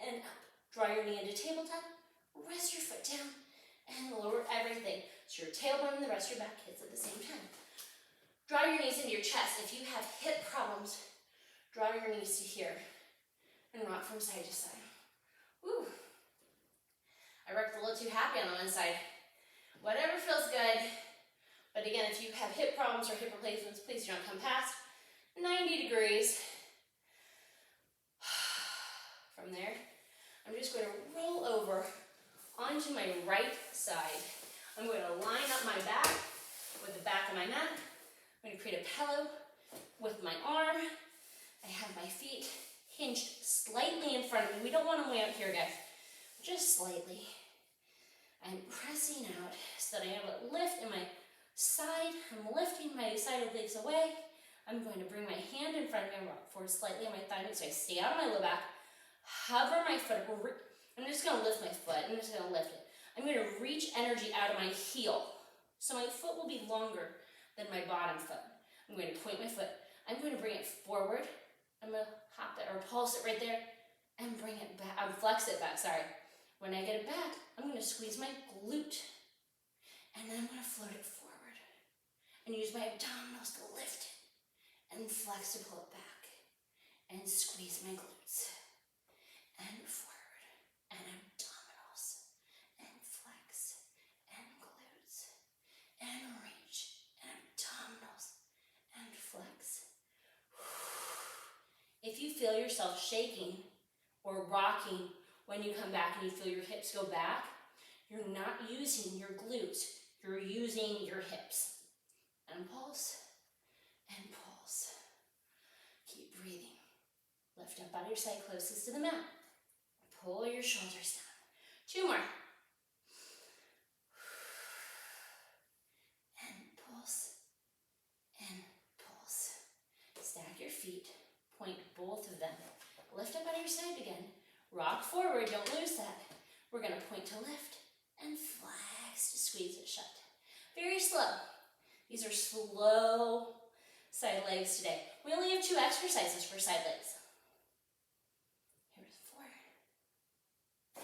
Speaker 1: and up. Draw your knee into tabletop, rest your foot down, and lower everything. So your tailbone and the rest of your back hits at the same time. Draw your knees into your chest. If you have hip problems, draw your knees to here, and rock from side to side. Woo. I worked a little too happy on the one side. Whatever feels good. But again, if you have hip problems or hip replacements, please don't come past 90 degrees. From there, I'm just going to roll over onto my right side. I'm going to line up my back with the back of my mat. I'm going to create a pillow with my arm. I have my feet hinged slightly in front of me. We don't want them way out here, guys. Just slightly. I'm pressing out so that I have a lift in my side. I'm lifting my side of legs away. I'm going to bring my hand in front of me and rock forward slightly on my thigh so I stay out of my low back. Hover my foot. I'm just going to lift my foot. I'm just going to lift it. I'm going to reach energy out of my heel. So my foot will be longer than my bottom foot. I'm going to point my foot. I'm going to bring it forward. I'm going to hop it or pulse it right there and bring it back. Flex it back, sorry. When I get it back, I'm going to squeeze my glute. And then I'm going to float it forward. And use my abdominals to lift it. And flex to pull it back. And squeeze my glutes. And forward, and abdominals, and flex, and glutes, and reach, and abdominals, and flex. If you feel yourself shaking, or rocking, When you come back and you feel your hips go back, you're not using your glutes, you're using your hips. And pulse, and pulse. Keep breathing. Lift up on your side closest to the mat. Pull your shoulders down. 2 more. And pulse, and pulse. Stack your feet, point both of them. Lift up on your side again. Rock forward, don't lose that. We're gonna point to lift and flex to squeeze it shut. Very slow. These are slow side legs today. We only have 2 exercises for side legs. Here's 4.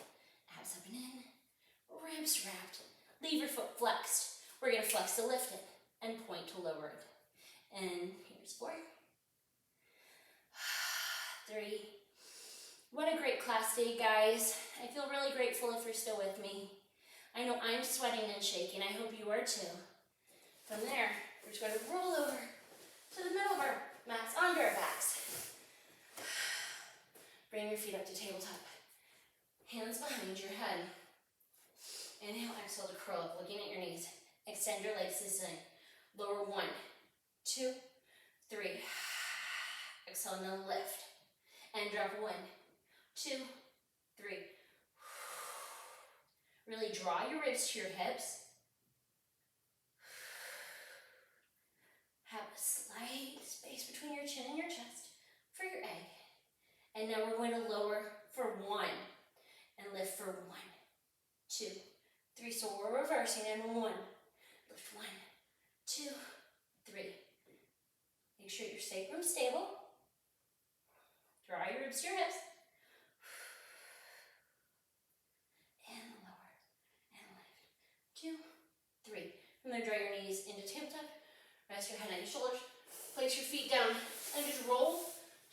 Speaker 1: Abs up and in, ribs wrapped. Leave your foot flexed. We're gonna flex to lift it and point to lower it. And here's 4. 3. What a great class day, guys. I feel really grateful if you're still with me. I know I'm sweating and shaking. I hope you are too. From there, we're just going to roll over to the middle of our mats onto our backs. Bring your feet up to tabletop. Hands behind your head. Inhale, exhale to curl up, looking at your knees. Extend your legs to the ceiling. Lower 1, 2, 3. Exhale and then lift. And drop 1, 2, 3. Really draw your ribs to your hips. Have a slight space between your chin and your chest for your egg. And now we're going to lower for 1 and lift for 1, 2, 3. So we're reversing and 1. Lift 1, 2, 3. Make sure your sacrum's stable. Draw your ribs to your hips. And lower. And lift. 2, 3. From there, draw your knees into tabletop. Rest your head on your shoulders. Place your feet down and just roll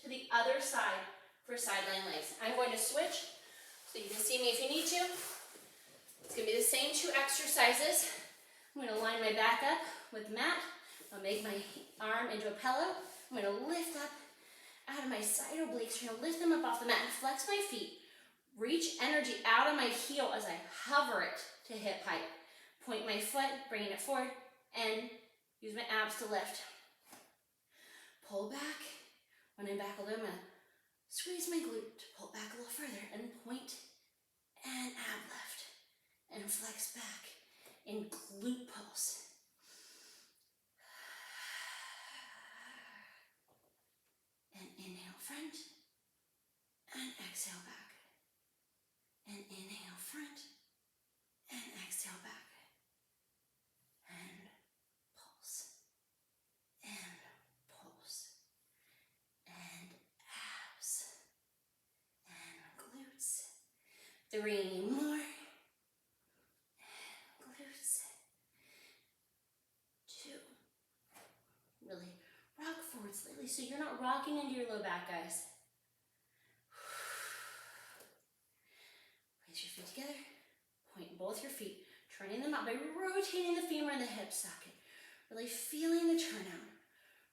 Speaker 1: to the other side for sideline legs. I'm going to switch so you can see me if you need to. It's going to be the same 2 exercises. I'm going to line my back up with the mat. I'll make my arm into a pillow. I'm going to lift up out of my side obliques. I'm going to lift them up off the mat and flex my feet. Reach energy out of my heel as I hover it to hip height. Point my foot, bringing it forward, and use my abs to lift. Pull back. When I'm back a little, I'm going to squeeze my glute to pull back a little further and point and ab lift and flex back in glute pulse. And inhale front and exhale back. And inhale front and exhale back. And pulse. And pulse. And abs. And glutes. 3 more. And glutes. 2. Really rock forward slightly so you're not rocking into your low back, guys. Place your feet together. Point both your feet, turning them out by rotating the femur and the hip socket. Really feeling the turn out.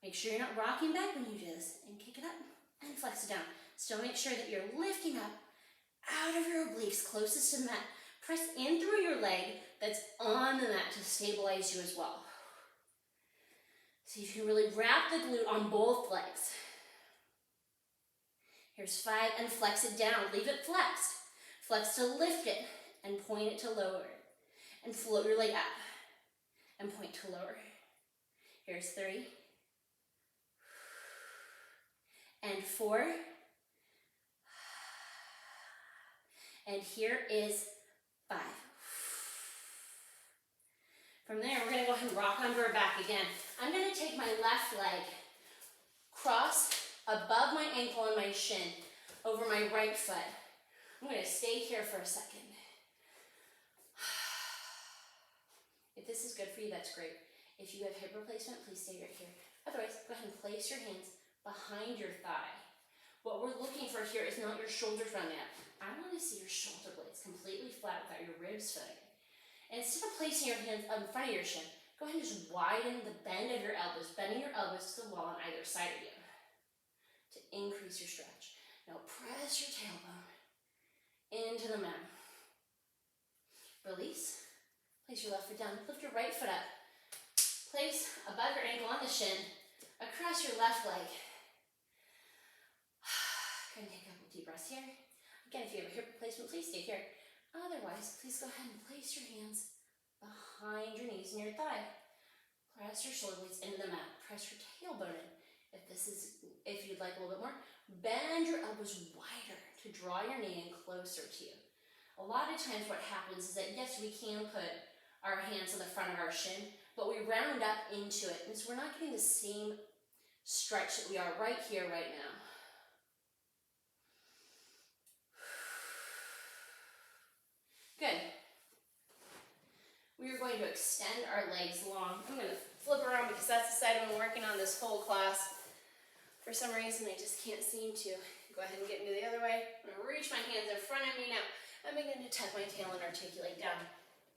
Speaker 1: Make sure you're not rocking back when you do this. And kick it up and flex it down. Still make sure that you're lifting up out of your obliques closest to the mat. Press in through your leg that's on the mat to stabilize you as well. See if you can really wrap the glute on both legs. Here's 5 and flex it down. Leave it flexed. Flex to lift it and point it to lower it. And float your leg up and point to lower. Here's 3. And 4. And here is 5. From there, we're going to go ahead and rock onto our back again. I'm going to take my left leg, cross above my ankle and my shin, over my right foot. I'm going to stay here for a second. If this is good for you, that's great. If you have hip replacement, please stay right here. Otherwise, go ahead and place your hands behind your thigh. What we're looking for here is not your shoulders rounding up. I want to see your shoulder blades completely flat without your ribs fitting. And instead of placing your hands in front of your shin, go ahead and just widen the bend of your elbows, bending your elbows to the wall on either side of you to increase your stretch. Now press your tailbone into the mat. Release. Place your left foot down. Lift your right foot up. Place above your ankle on the shin, across your left leg. Go and take a couple deep breaths here. Again, if you have a hip replacement, please stay here. Otherwise, please go ahead and place your hands behind your knees and your thigh. Press your shoulder blades into the mat. Press your tailbone in. If you'd like a little bit more, bend your elbows wider to draw your knee in closer to you. A lot of times what happens is that, yes, we can put our hands on the front of our shin, but we round up into it, and so we're not getting the same stretch that we are right here, right now. Good. We are going to extend our legs long. I'm going to flip around because that's the side I've been working on this whole class. For some reason, I just can't seem to. Go ahead and get me the other way. I'm going to reach my hands in front of me now. I'm beginning to tuck my tail and articulate down.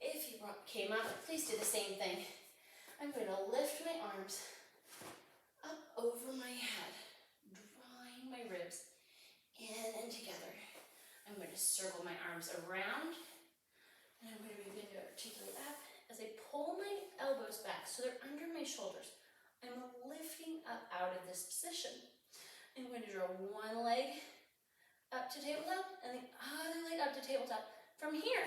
Speaker 1: If you came up, please do the same thing. I'm going to lift my arms up over my head, drawing my ribs in and together. I'm going to circle my arms around, and I'm going to begin to articulate up as I pull my elbows back so they're under my shoulders. I'm lifting up out of this position. I'm going to draw one leg up to tabletop and the other leg up to tabletop. From here,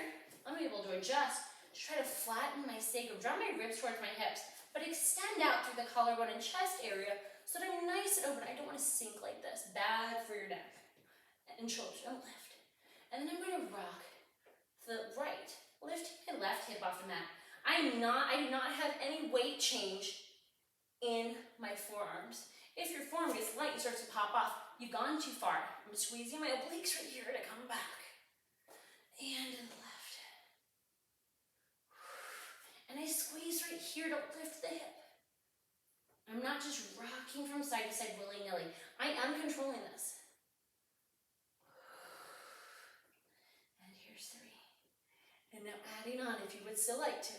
Speaker 1: I'm able to adjust to try to flatten my sacrum, draw my ribs towards my hips, but extend out through the collarbone and chest area so that I'm nice and open. I don't want to sink like this. Bad for your neck and shoulders. Don't lift. And then I'm going to rock the right, lift my left hip off the mat. I do not have any weight change in my forearms. If your forearm gets light and starts to pop off, you've gone too far. I'm squeezing my obliques right here to come back. And to the left. And I squeeze right here to lift the hip. I'm not just rocking from side to side willy-nilly. I am controlling this. And here's 3. And now adding on, if you would still like to.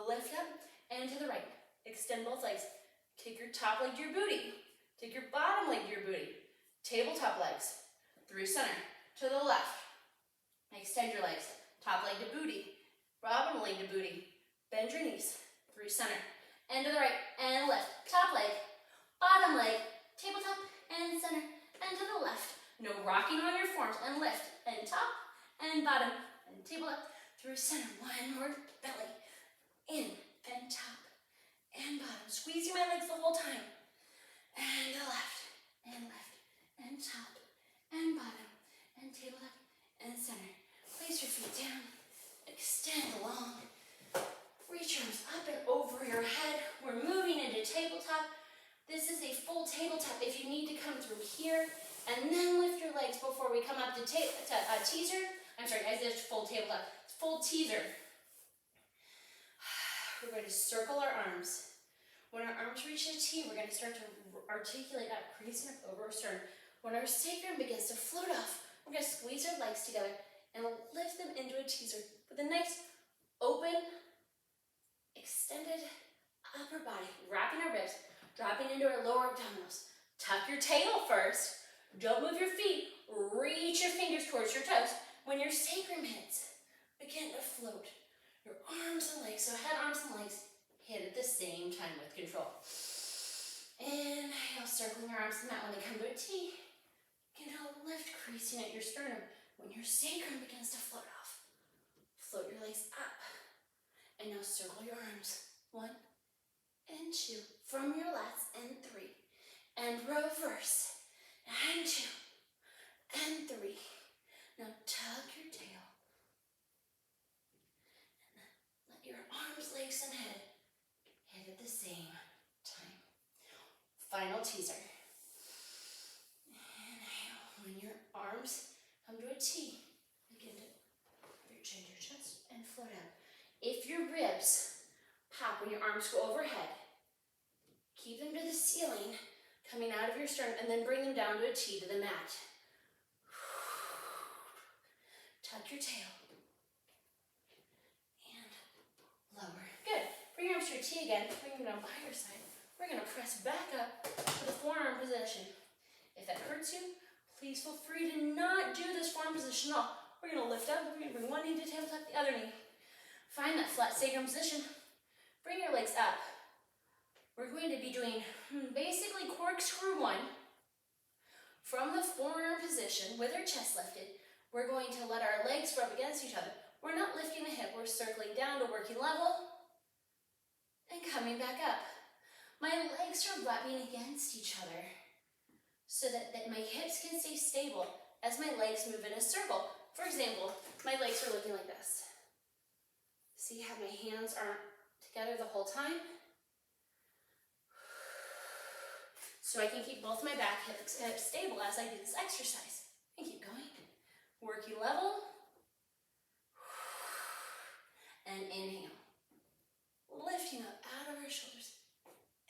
Speaker 1: Lift up and to the right. Extend both legs. Take your top leg to your booty. Take your bottom leg to your booty. Tabletop legs. Through center. To the left. Extend your legs. Top leg to booty. Bottom leg to booty. Bend your knees. Through center. And to the right. And left. Top leg. Bottom leg. Tabletop and center. And to the left. No rocking on your forearms. And lift. And top. And bottom. And tabletop. Through center. One more. Belly. In. And top. And bottom. Squeezing my legs the whole time. And the left. And left. And top. And bottom. And tabletop. And center. Place your feet down. Extend long. Reach your arms up and over your head. We're moving into tabletop. This is a full tabletop. If you need to come through here, and then lift your legs before we come up to teaser. I'm sorry, I said full tabletop. It's full teaser. We're going to circle our arms. When our arms reach a T, we're going to start to articulate up, creasing up over our sternum. When our sacrum begins to float off, we're going to squeeze our legs together and lift them into a teaser with a nice open, extended upper body, wrapping our ribs, dropping into our lower abdominals. Tuck your tail first. Don't move your feet. Reach your fingers towards your toes. When your sacrum hits, begin to float. Your arms and legs, so head, arms, and legs hit at the same time with control. Inhale, circling your arms to the mat. When they come to a T, begin to lift, creasing at your sternum. When your sacrum begins to float off, float your legs up. And now circle your arms. 1 and 2. From your lats, and 3. And reverse. And 2. And 3. Now tuck your tail. Your arms, legs, and head hit at the same time. Final teaser. Inhale. When your arms come to a T, begin to reach into your chest and float out. If your ribs pop when your arms go overhead, keep them to the ceiling, coming out of your sternum, and then bring them down to a T to the mat. Tuck your tail. Lower. Good. Bring your arms to your T again. Bring them down by your side. We're going to press back up to the forearm position. If that hurts you, please feel free to not do this forearm position at all. We're gonna lift up, we're gonna bring one knee to tabletop, the other knee. Find that flat sacrum position. Bring your legs up. We're going to be doing basically corkscrew one. From the forearm position with our chest lifted, we're going to let our legs rub against each other. We're not lifting the hip, we're circling down to working level and coming back up. My legs are rubbing against each other so that my hips can stay stable as my legs move in a circle. For example, my legs are looking like this. See how my hands aren't together the whole time? So I can keep both my back hips stable as I do this exercise. And keep going. Working level. And inhale. Lifting up out of our shoulders.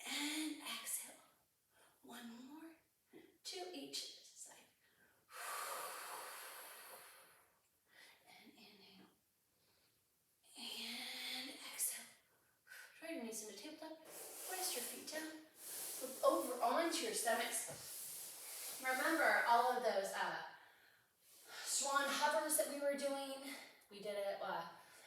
Speaker 1: And exhale. One more. To each side. And inhale. And exhale. Try your knees into tabletop. Rest your feet down. Look over onto your stomachs. Remember all of those swan hovers that we were doing. We did it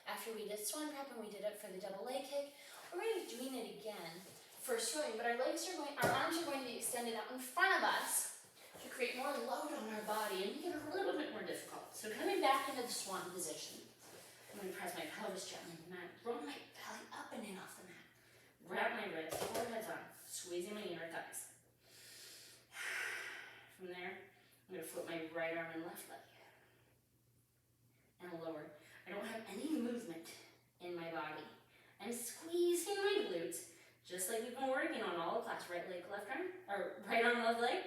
Speaker 1: after we did swan prep, and we did it for the double leg kick. We're going to be doing it again for swimming, but our arms are going to be extended out in front of us to create more load on our body and make it a little bit more difficult. So coming back into the swan position, I'm going to press my pelvis gently on the mat, roll my belly up and in off the mat, wrap my ribs, foreheads on. Squeezing my inner thighs. From there, I'm going to flip my right arm and left leg. And lower. I don't have any movement in my body. I'm squeezing my glutes, just like we've been working on all the class. Right leg, left arm, or right arm, left leg.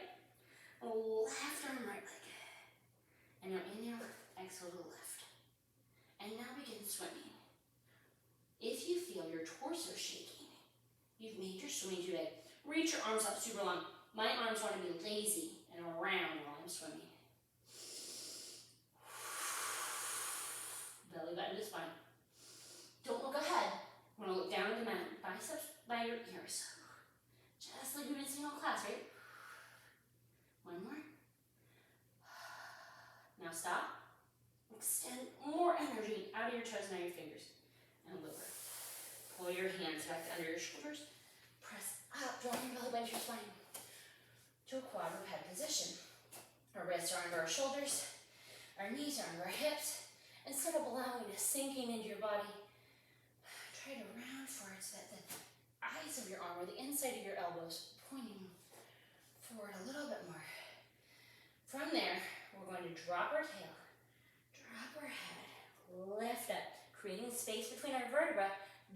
Speaker 1: Left arm, right leg. And now inhale, exhale to the left. And now begin swimming. If you feel your torso shaking, you've made your swimming too big. Reach your arms up super long. My arms want to be lazy and around while I'm swimming. Belly button to spine. Don't look ahead. We're going to look down at the mat. Biceps by your ears. Just like we've been seeing all class, right? One more. Now stop. Extend more energy out of your toes and out of your fingers. And lower. Pull your hands back under your shoulders. Press up, drawing your belly button to your spine. To a quadruped position. Our wrists are under our shoulders. Our knees are under our hips. Instead of allowing a sinking into your body, try to round forward so that the eyes of your arm or the inside of your elbows pointing forward a little bit more. From there, we're going to drop our tail, drop our head, lift up, creating space between our vertebrae,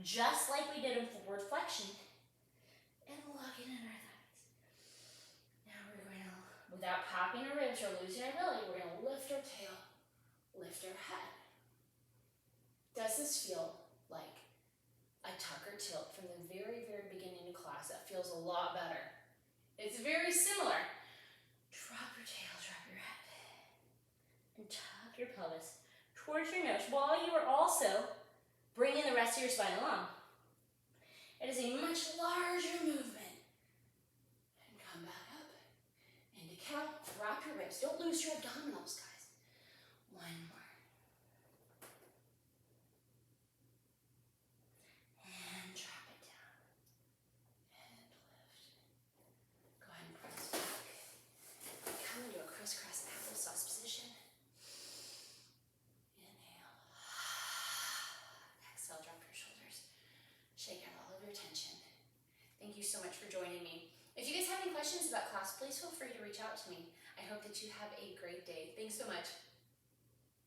Speaker 1: just like we did in forward flexion, and locking in our thighs. Now we're going to, without popping our ribs or losing our belly, we're going to lift our tail, lift our head. Does this feel like a tuck or tilt from the very, very beginning of class? That feels a lot better. It's very similar. Drop your tail, drop your head, and tuck your pelvis towards your nose while you are also bringing the rest of your spine along. It is a much larger movement. And come back up. Into cow, drop your ribs. Don't lose your abdominals, guys. One more. And drop it down. And lift. Go ahead and press back. Come into a crisscross applesauce position. Inhale. Exhale, drop your shoulders. Shake out all of your tension. Thank you so much for joining me. If you guys have any questions about class, please feel free to reach out to me. I hope that you have a great day. Thanks so much.